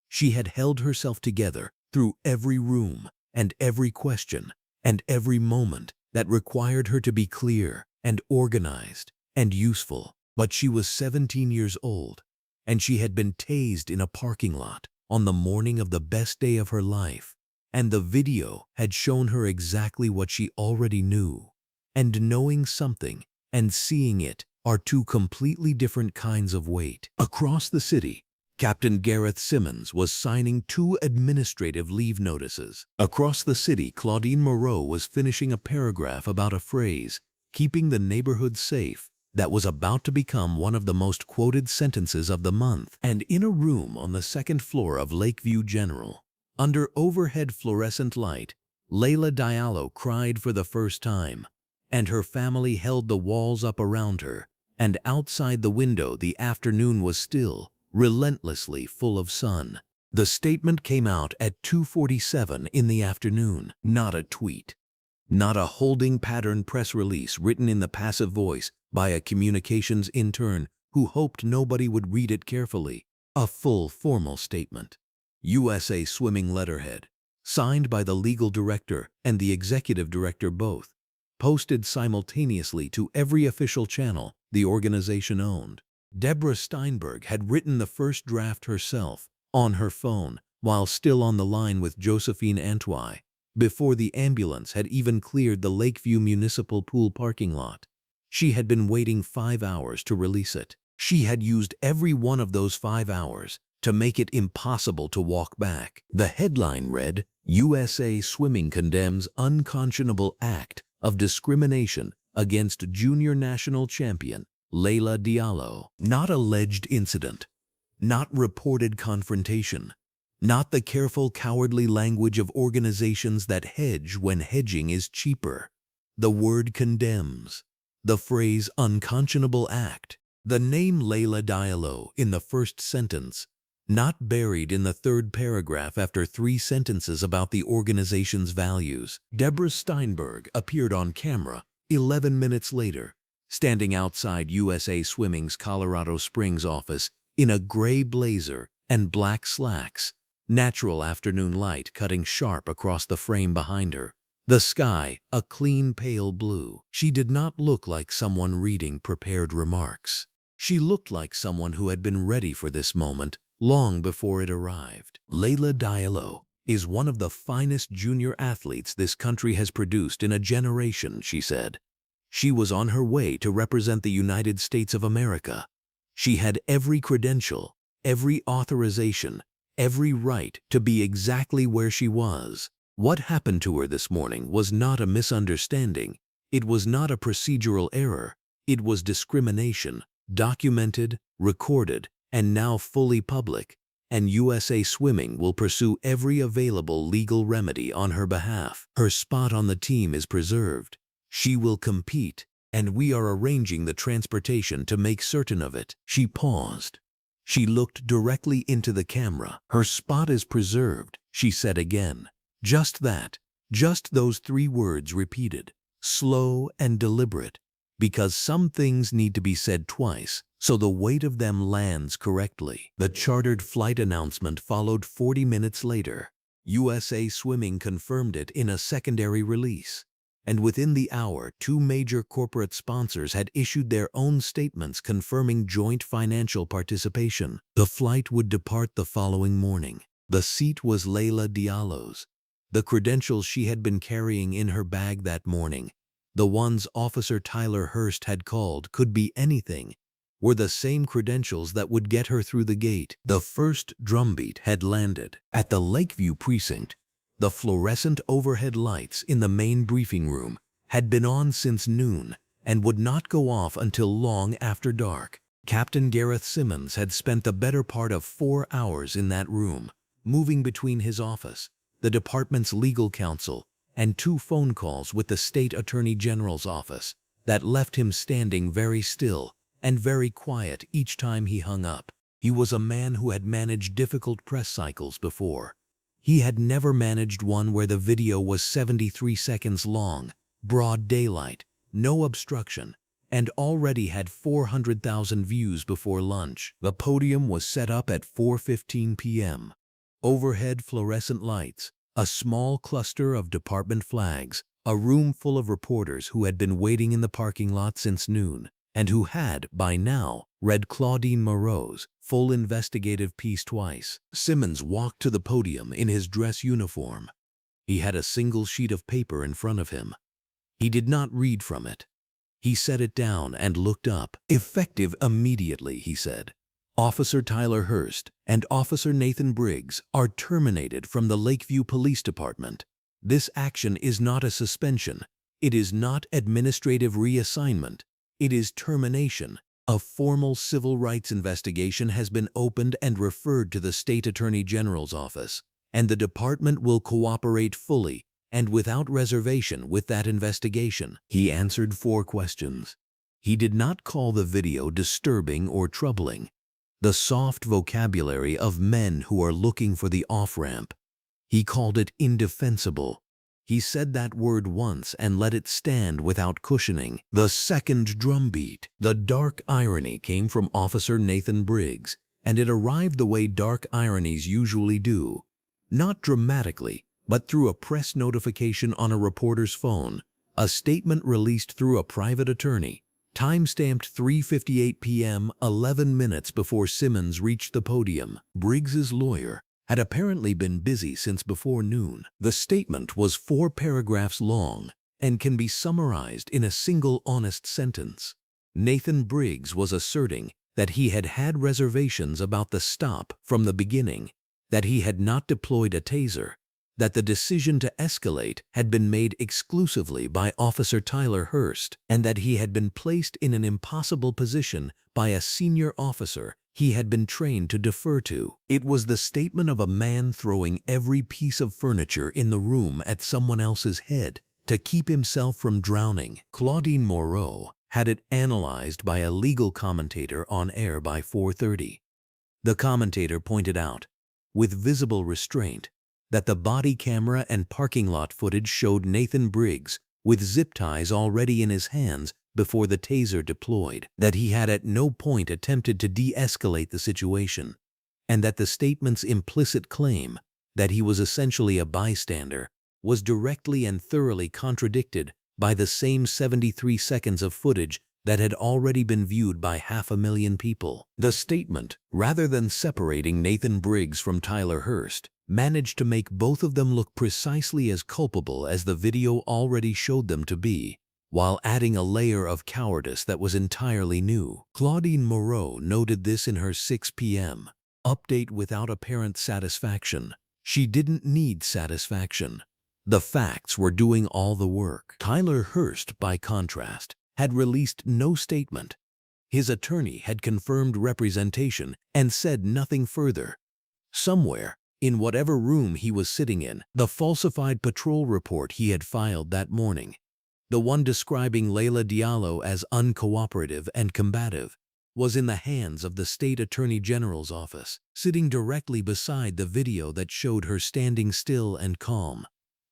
She had held herself together through every room and every question and every moment that required her to be clear and organized and useful. But she was 17 years old, and she had been tased in a parking lot on the morning of the best day of her life, and the video had shown her exactly what she already knew. And knowing something and seeing it are two completely different kinds of weight. Across the city, Captain Gareth Simmons was signing 2 administrative leave notices. Across the city, Claudine Moreau was finishing a paragraph about a phrase, keeping the neighborhood safe, that was about to become one of the most quoted sentences of the month. And in a room on the 2nd floor of Lakeview General, under overhead fluorescent light, Layla Diallo cried for the first time, and her family held the walls up around her, and outside the window the afternoon was still, relentlessly full of sun. The statement came out at 2:47 in the afternoon. Not a tweet. Not a holding pattern press release written in the passive voice by a communications intern who hoped nobody would read it carefully. A full formal statement. USA Swimming letterhead, signed by the legal director and the executive director both, posted simultaneously to every official channel the organization owned. Deborah Steinberg had written the first draft herself, on her phone, while still on the line with Josephine Antwi, before the ambulance had even cleared the Lakeview Municipal Pool parking lot. She had been waiting 5 hours to release it. She had used every one of those 5 hours to make it impossible to walk back. The headline read, USA Swimming Condemns Unconscionable Act of Discrimination Against Junior National Champion Layla Diallo. Not alleged incident. Not reported confrontation. Not the careful, cowardly language of organizations that hedge when hedging is cheaper. The word condemns. The phrase unconscionable act. The name Layla Diallo in the first sentence, not buried in the third paragraph after 3 sentences about the organization's values. Deborah Steinberg appeared on camera 11 minutes later, standing outside USA Swimming's Colorado Springs office in a gray blazer and black slacks, natural afternoon light cutting sharp across the frame behind her. The sky, a clean pale blue. She did not look like someone reading prepared remarks. She looked like someone who had been ready for this moment long before it arrived. Layla Diallo is one of the finest junior athletes this country has produced in a generation, she said. She was on her way to represent the United States of America. She had every credential, every authorization, every right to be exactly where she was. What happened to her this morning was not a misunderstanding. It was not a procedural error. It was discrimination, documented, recorded, and now fully public. And USA Swimming will pursue every available legal remedy on her behalf. Her spot on the team is preserved. She will compete, and we are arranging the transportation to make certain of it. She paused. She looked directly into the camera. Her spot is preserved, she said again. Just that, just those 3 words repeated, slow and deliberate, because some things need to be said twice, so the weight of them lands correctly. The chartered flight announcement followed 40 minutes later. USA Swimming confirmed it in a secondary release. And within the hour, 2 major corporate sponsors had issued their own statements confirming joint financial participation. The flight would depart the following morning. The seat was Layla Diallo's. The credentials she had been carrying in her bag that morning, the ones Officer Tyler Hurst had called could be anything, were the same credentials that would get her through the gate. The first drumbeat had landed. At the Lakeview precinct, the fluorescent overhead lights in the main briefing room had been on since noon and would not go off until long after dark. Captain Gareth Simmons had spent the better part of 4 hours in that room, moving between his office, the department's legal counsel, and 2 phone calls with the state attorney general's office that left him standing very still and very quiet each time he hung up. He was a man who had managed difficult press cycles before. He had never managed one where the video was 73 seconds long, broad daylight, no obstruction, and already had 400,000 views before lunch. The podium was set up at 4:15 p.m. Overhead fluorescent lights, a small cluster of department flags, a room full of reporters who had been waiting in the parking lot since noon, and who had, by now, read Claudine Moreau's full investigative piece twice. Simmons walked to the podium in his dress uniform. He had a single sheet of paper in front of him. He did not read from it. He set it down and looked up. "Effective immediately," he said. "Officer Tyler Hurst and Officer Nathan Briggs are terminated from the Lakeview Police Department. This action is not a suspension. It is not administrative reassignment. It is termination. A formal civil rights investigation has been opened and referred to the State Attorney General's office, and the department will cooperate fully and without reservation with that investigation." He answered 4 questions. He did not call the video disturbing or troubling, the soft vocabulary of men who are looking for the off-ramp. He called it indefensible. He said that word once and let it stand without cushioning. The second drumbeat. The dark irony came from Officer Nathan Briggs, and it arrived the way dark ironies usually do. Not dramatically, but through a press notification on a reporter's phone, a statement released through a private attorney, time-stamped 3:58 p.m., 11 minutes before Simmons reached the podium. Briggs's lawyer, had apparently been busy since before noon. The statement was 4 paragraphs long and can be summarized in a single honest sentence. Nathan Briggs was asserting that he had had reservations about the stop from the beginning, that he had not deployed a taser, that the decision to escalate had been made exclusively by Officer Tyler Hurst, and that he had been placed in an impossible position by a senior officer he had been trained to defer to. It was the statement of a man throwing every piece of furniture in the room at someone else's head to keep himself from drowning. Claudine Moreau had it analyzed by a legal commentator on air by 4:30. The commentator pointed out, with visible restraint, that the body camera and parking lot footage showed Nathan Briggs with zip ties already in his hands before the taser deployed, that he had at no point attempted to de-escalate the situation, and that the statement's implicit claim that he was essentially a bystander was directly and thoroughly contradicted by the same 73 seconds of footage that had already been viewed by 500,000 people. The statement, rather than separating Nathan Briggs from Tyler Hurst, managed to make both of them look precisely as culpable as the video already showed them to be, while adding a layer of cowardice that was entirely new. Claudine Moreau noted this in her 6 p.m. update without apparent satisfaction. She didn't need satisfaction. The facts were doing all the work. Tyler Hurst, by contrast, had released no statement. His attorney had confirmed representation and said nothing further. Somewhere, in whatever room he was sitting in, the falsified patrol report he had filed that morning, the one describing Layla Diallo as uncooperative and combative, was in the hands of the state attorney general's office, sitting directly beside the video that showed her standing still and calm.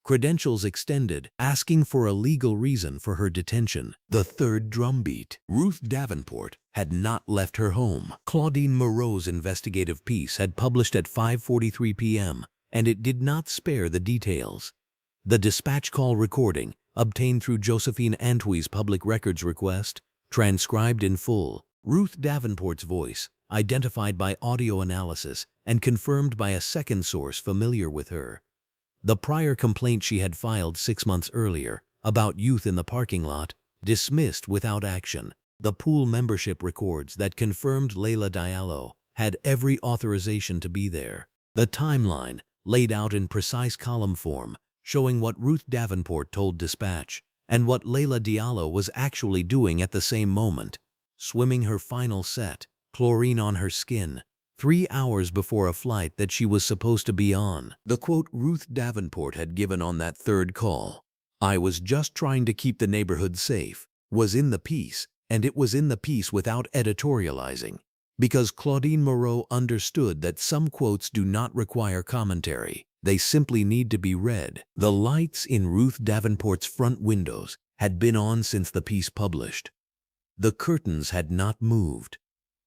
Credentials extended, asking for a legal reason for her detention. The third drumbeat. Ruth Davenport had not left her home. Claudine Moreau's investigative piece had published at 5:43 p.m., and it did not spare the details. The dispatch call recording, obtained through Josephine Antwi's public records request, transcribed in full. Ruth Davenport's voice, identified by audio analysis and confirmed by a second source familiar with her. The prior complaint she had filed 6 months earlier, about youth in the parking lot, dismissed without action. The pool membership records that confirmed Layla Diallo had every authorization to be there. The timeline, laid out in precise column form, showing what Ruth Davenport told dispatch and what Layla Diallo was actually doing at the same moment, swimming her final set, chlorine on her skin, 3 hours before a flight that she was supposed to be on. The quote Ruth Davenport had given on that third call, "I was just trying to keep the neighborhood safe," was in the piece, and it was in the piece without editorializing, because Claudine Moreau understood that some quotes do not require commentary. They simply need to be read. The lights in Ruth Davenport's front windows had been on since the piece published. The curtains had not moved.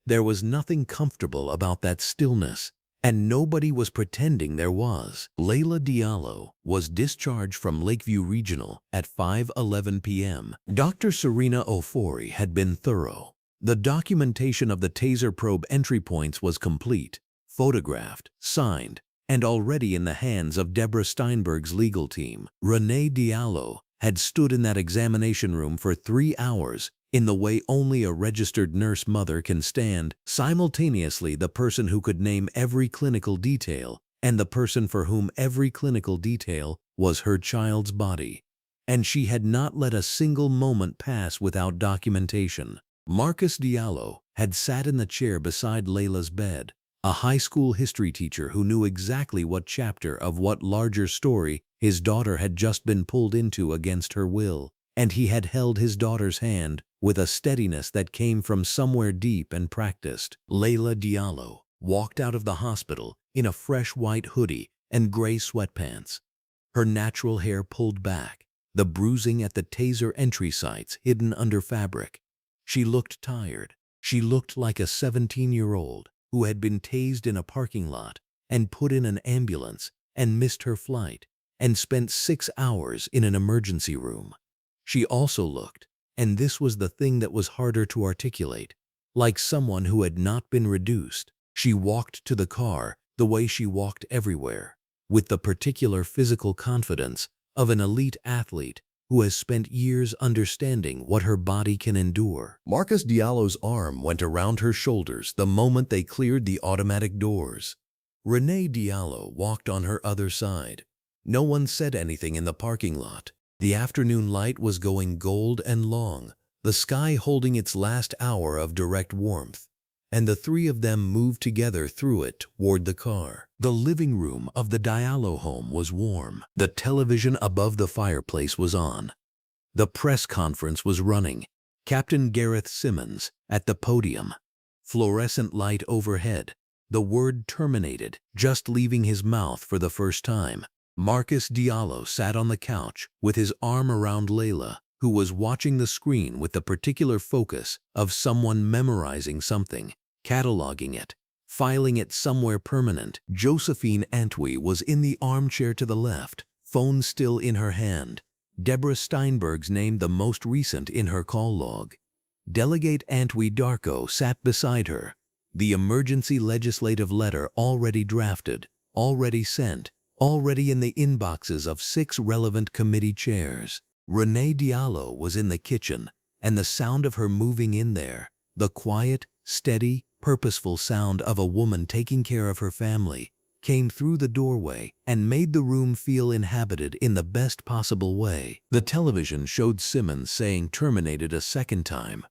There was nothing comfortable about that stillness, and nobody was pretending there was. Layla Diallo was discharged from Lakeview Regional at 5:11 p.m. Dr. Serena Ofori had been thorough. The documentation of the taser probe entry points was complete, photographed, signed, and already in the hands of Deborah Steinberg's legal team. Renee Diallo had stood in that examination room for 3 hours, in the way only a registered nurse mother can stand, simultaneously the person who could name every clinical detail and the person for whom every clinical detail was her child's body. And she had not let a single moment pass without documentation. Marcus Diallo had sat in the chair beside Layla's bed, a high school history teacher who knew exactly what chapter of what larger story his daughter had just been pulled into against her will, and he had held his daughter's hand with a steadiness that came from somewhere deep and practiced. Layla Diallo walked out of the hospital in a fresh white hoodie and gray sweatpants, her natural hair pulled back, the bruising at the taser entry sites hidden under fabric. She looked tired. She looked like a 17-year-old who had been tased in a parking lot and put in an ambulance and missed her flight and spent 6 hours in an emergency room. She also looked, and this was the thing that was harder to articulate, like someone who had not been reduced. She walked to the car, the way she walked everywhere, with the particular physical confidence of an elite athlete who has spent years understanding what her body can endure. Marcus Diallo's arm went around her shoulders the moment they cleared the automatic doors. Renee Diallo walked on her other side. No one said anything in the parking lot. The afternoon light was going gold and long, the sky holding its last hour of direct warmth, and the three of them moved together through it toward the car. The living room of the Diallo home was warm. The television above the fireplace was on. The press conference was running. Captain Gareth Simmons at the podium. Fluorescent light overhead. The word terminated, just leaving his mouth for the first time. Marcus Diallo sat on the couch with his arm around Layla, who was watching the screen with the particular focus of someone memorizing something, cataloging it, filing it somewhere permanent. Josephine Antwi was in the armchair to the left, phone still in her hand. Deborah Steinberg's name the most recent in her call log. Delegate Antwi Darko sat beside her, the emergency legislative letter already drafted, already sent, already in the inboxes of 6 relevant committee chairs. Renee Diallo was in the kitchen, and the sound of her moving in there, the quiet, steady, purposeful sound of a woman taking care of her family, came through the doorway and made the room feel inhabited in the best possible way. The television showed Simmons saying terminated a second time,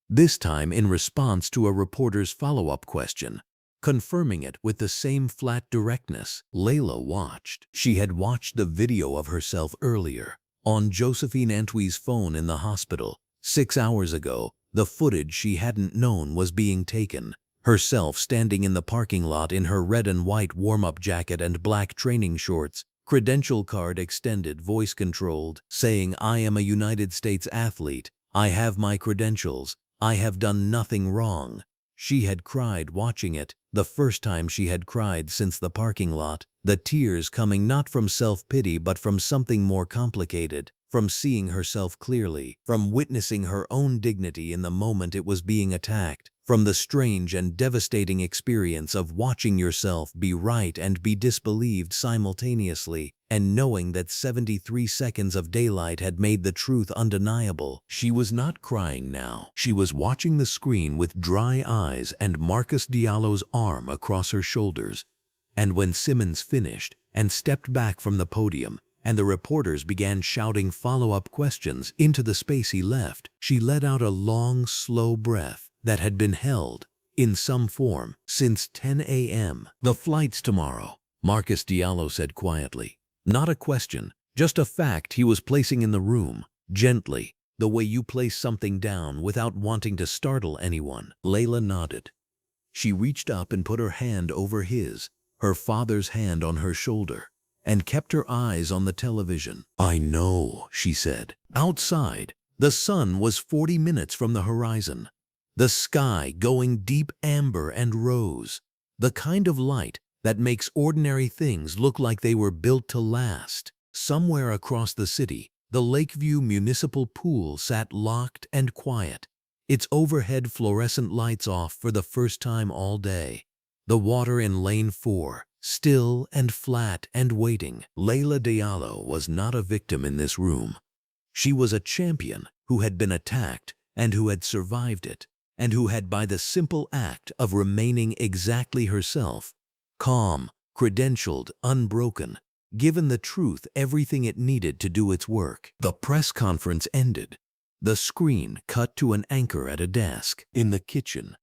this time in response to a reporter's follow-up question, confirming it with the same flat directness. Layla watched. She had watched the video of herself earlier, on Josephine Antwi's phone in the hospital. 6 hours ago, the footage she hadn't known was being taken. Herself standing in the parking lot in her red and white warm-up jacket and black training shorts, credential card extended, voice controlled, saying, "I am a United States athlete. I have my credentials. I have done nothing wrong." She had cried watching it, the first time she had cried since the parking lot, the tears coming not from self-pity but from something more complicated, from seeing herself clearly, from witnessing her own dignity in the moment it was being attacked, from the strange and devastating experience of watching yourself be right and be disbelieved simultaneously, and knowing that 73 seconds of daylight had made the truth undeniable. She was not crying now. She was watching the screen with dry eyes and Marcus Diallo's arm across her shoulders. And when Simmons finished and stepped back from the podium, and the reporters began shouting follow-up questions into the space he left, she let out a long, slow breath that had been held, in some form, since 10 a.m. "The flight's tomorrow," Marcus Diallo said quietly. Not a question, just a fact he was placing in the room, gently, the way you place something down without wanting to startle anyone. Layla nodded. She reached up and put her hand over his, her father's hand on her shoulder, and kept her eyes on the television. "I know," she said. Outside, the sun was 40 minutes from the horizon. The sky going deep amber and rose, the kind of light that makes ordinary things look like they were built to last. Somewhere across the city, the Lakeview Municipal Pool sat locked and quiet, its overhead fluorescent lights off for the first time all day. The water in Lane 4, still and flat and waiting. Layla Diallo was not a victim in this room. She was a champion who had been attacked and who had survived it, and who had, by the simple act of remaining exactly herself, calm, credentialed, unbroken, given the truth everything it needed to do its work. The press conference ended. The screen cut to an anchor at a desk. In the kitchen,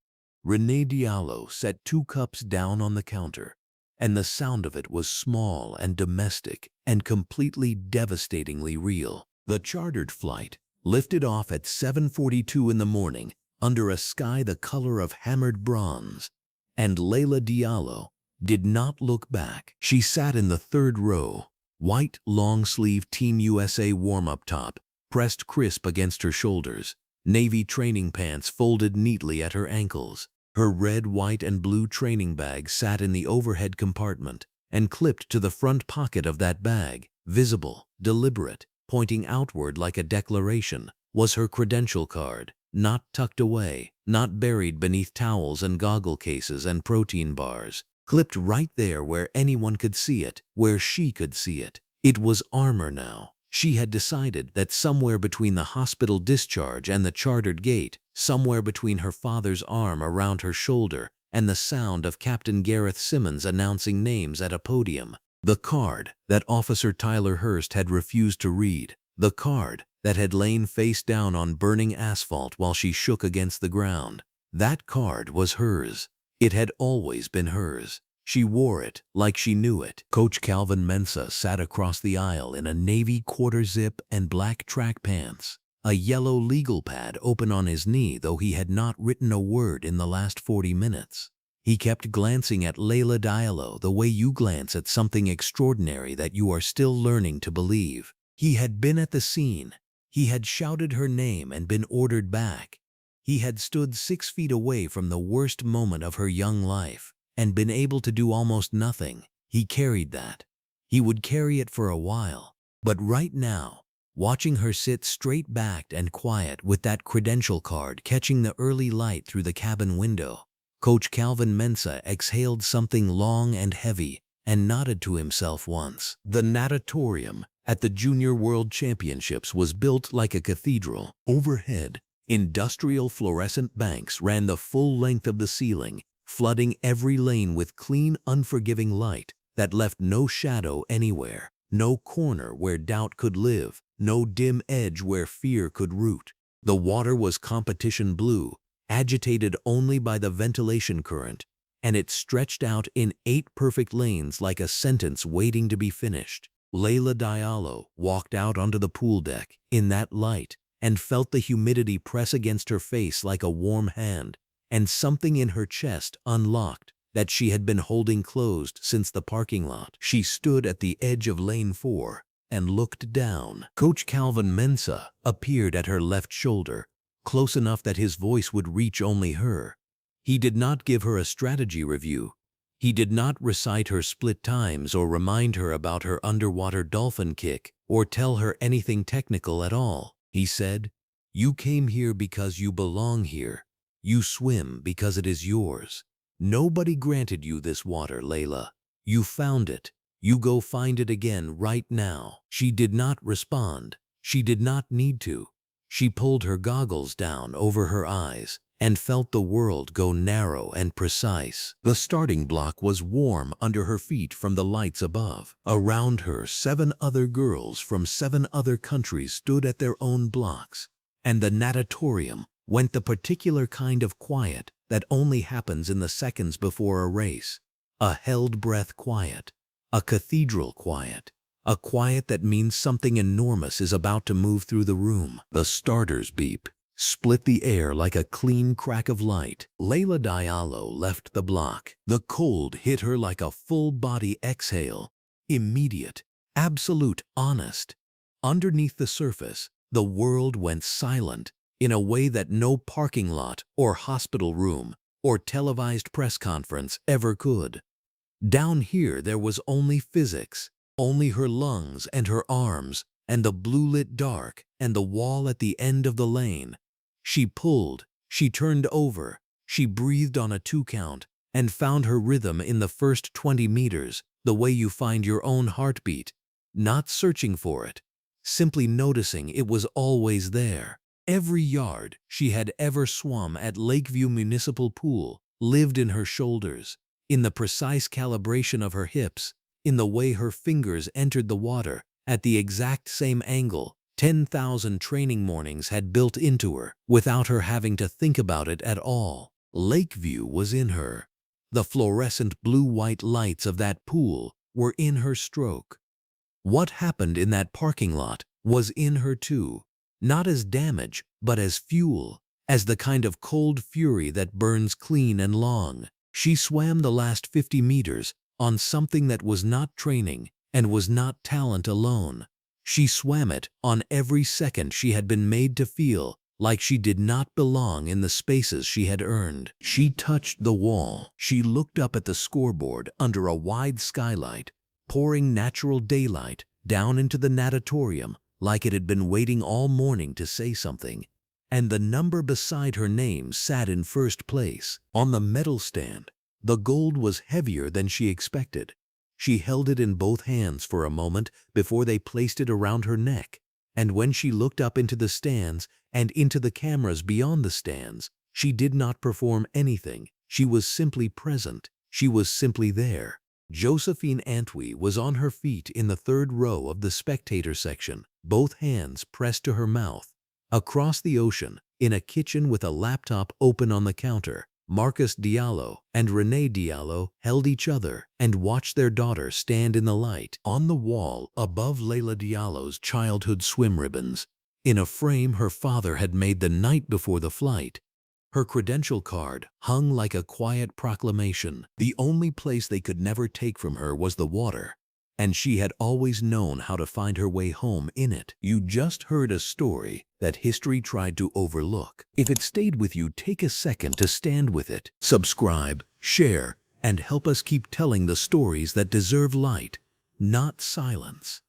Renee Diallo set 2 cups down on the counter, and the sound of it was small and domestic and completely devastatingly real. The chartered flight lifted off at 7:42 in the morning under a sky the color of hammered bronze, and Layla Diallo did not look back. She sat in the 3rd row, white long-sleeve Team USA warm-up top pressed crisp against her shoulders, navy training pants folded neatly at her ankles. Her red, white, and blue training bag sat in the overhead compartment, and clipped to the front pocket of that bag, visible, deliberate, pointing outward like a declaration, was her credential card. Not tucked away, not buried beneath towels and goggle cases and protein bars. clipped right there where anyone could see it, where she could see it. It was armor now. She had decided that somewhere between the hospital discharge and the chartered gate, somewhere between her father's arm around her shoulder and the sound of Captain Gareth Simmons announcing names at a podium, the card that Officer Tyler Hurst had refused to read, the card that had lain face down on burning asphalt while she shook against the ground. That card was hers. It had always been hers. She wore it like she knew it. Coach Calvin Mensah sat across the aisle in a navy quarter-zip and black track pants, a yellow legal pad open on his knee, though he had not written a word in the last 40 minutes. He kept glancing at Layla Diallo the way you glance at something extraordinary that you are still learning to believe. He had been at the scene. He had shouted her name and been ordered back. He had stood 6 feet away from the worst moment of her young life and been able to do almost nothing. He carried that. He would carry it for a while. But right now, watching her sit straight-backed and quiet with that credential card catching the early light through the cabin window, Coach Calvin Mensah exhaled something long and heavy and nodded to himself once. The natatorium at the Junior World Championships was built like a cathedral. Overhead, industrial fluorescent banks ran the full length of the ceiling, flooding every lane with clean, unforgiving light that left no shadow anywhere, no corner where doubt could live, no dim edge where fear could root. The water was competition blue, agitated only by the ventilation current, and it stretched out in 8 perfect lanes like a sentence waiting to be finished. Layla Diallo walked out onto the pool deck in that light and felt the humidity press against her face like a warm hand, and something in her chest unlocked that she had been holding closed since the parking lot. She stood at the edge of lane 4 and looked down. Coach Calvin Mensah appeared at her left shoulder, close enough that his voice would reach only her. He did not give her a strategy review. He did not recite her split times or remind her about her underwater dolphin kick or tell her anything technical at all. He said, "You came here because you belong here. You swim because it is yours. Nobody granted you this water, Layla. You found it. You go find it again right now." She did not respond. She did not need to. She pulled her goggles down over her eyes and felt the world go narrow and precise. The starting block was warm under her feet from the lights above. Around her, 7 other girls from 7 other countries stood at their own blocks. And the natatorium went the particular kind of quiet that only happens in the seconds before a race. A held-breath quiet. A cathedral quiet. A quiet that means something enormous is about to move through the room. The starter's beep split the air like a clean crack of light. Layla Diallo left the block. The cold hit her like a full-body exhale. Immediate, absolute, honest. Underneath the surface, the world went silent in a way that no parking lot or hospital room or televised press conference ever could. Down here there was only physics, only her lungs and her arms and the blue-lit dark and the wall at the end of the lane. She pulled, she turned over, she breathed on a 2 count and found her rhythm in the first 20 meters, the way you find your own heartbeat, not searching for it, simply noticing it was always there. Every yard she had ever swum at Lakeview Municipal Pool lived in her shoulders, in the precise calibration of her hips, in the way her fingers entered the water at the exact same angle 10,000 training mornings had built into her without her having to think about it at all. Lakeview was in her. The fluorescent blue-white lights of that pool were in her stroke. What happened in that parking lot was in her too, not as damage, but as fuel, as the kind of cold fury that burns clean and long. She swam the last 50 meters on something that was not training and was not talent alone. She swam it on every second she had been made to feel like she did not belong in the spaces she had earned. She touched the wall. She looked up at the scoreboard under a wide skylight, pouring natural daylight down into the natatorium like it had been waiting all morning to say something. And the number beside her name sat in first place. On the medal stand, The gold was heavier than she expected. She held it in both hands for a moment before they placed it around her neck, and when she looked up into the stands and into the cameras beyond the stands, she did not perform anything. She was simply present. She was simply there. Josephine Antwi was on her feet in the third row of the spectator section, both hands pressed to her mouth. Across the ocean, in a kitchen with a laptop open on the counter, Marcus Diallo and Renee Diallo held each other and watched their daughter stand in the light. On the wall above Layla Diallo's childhood swim ribbons, in a frame her father had made the night before the flight, her credential card hung like a quiet proclamation. The only place they could never take from her was the water, and she had always known how to find her way home in it. You just heard a story that history tried to overlook. If it stayed with you, take a second to stand with it. Subscribe, share, and help us keep telling the stories that deserve light, not silence.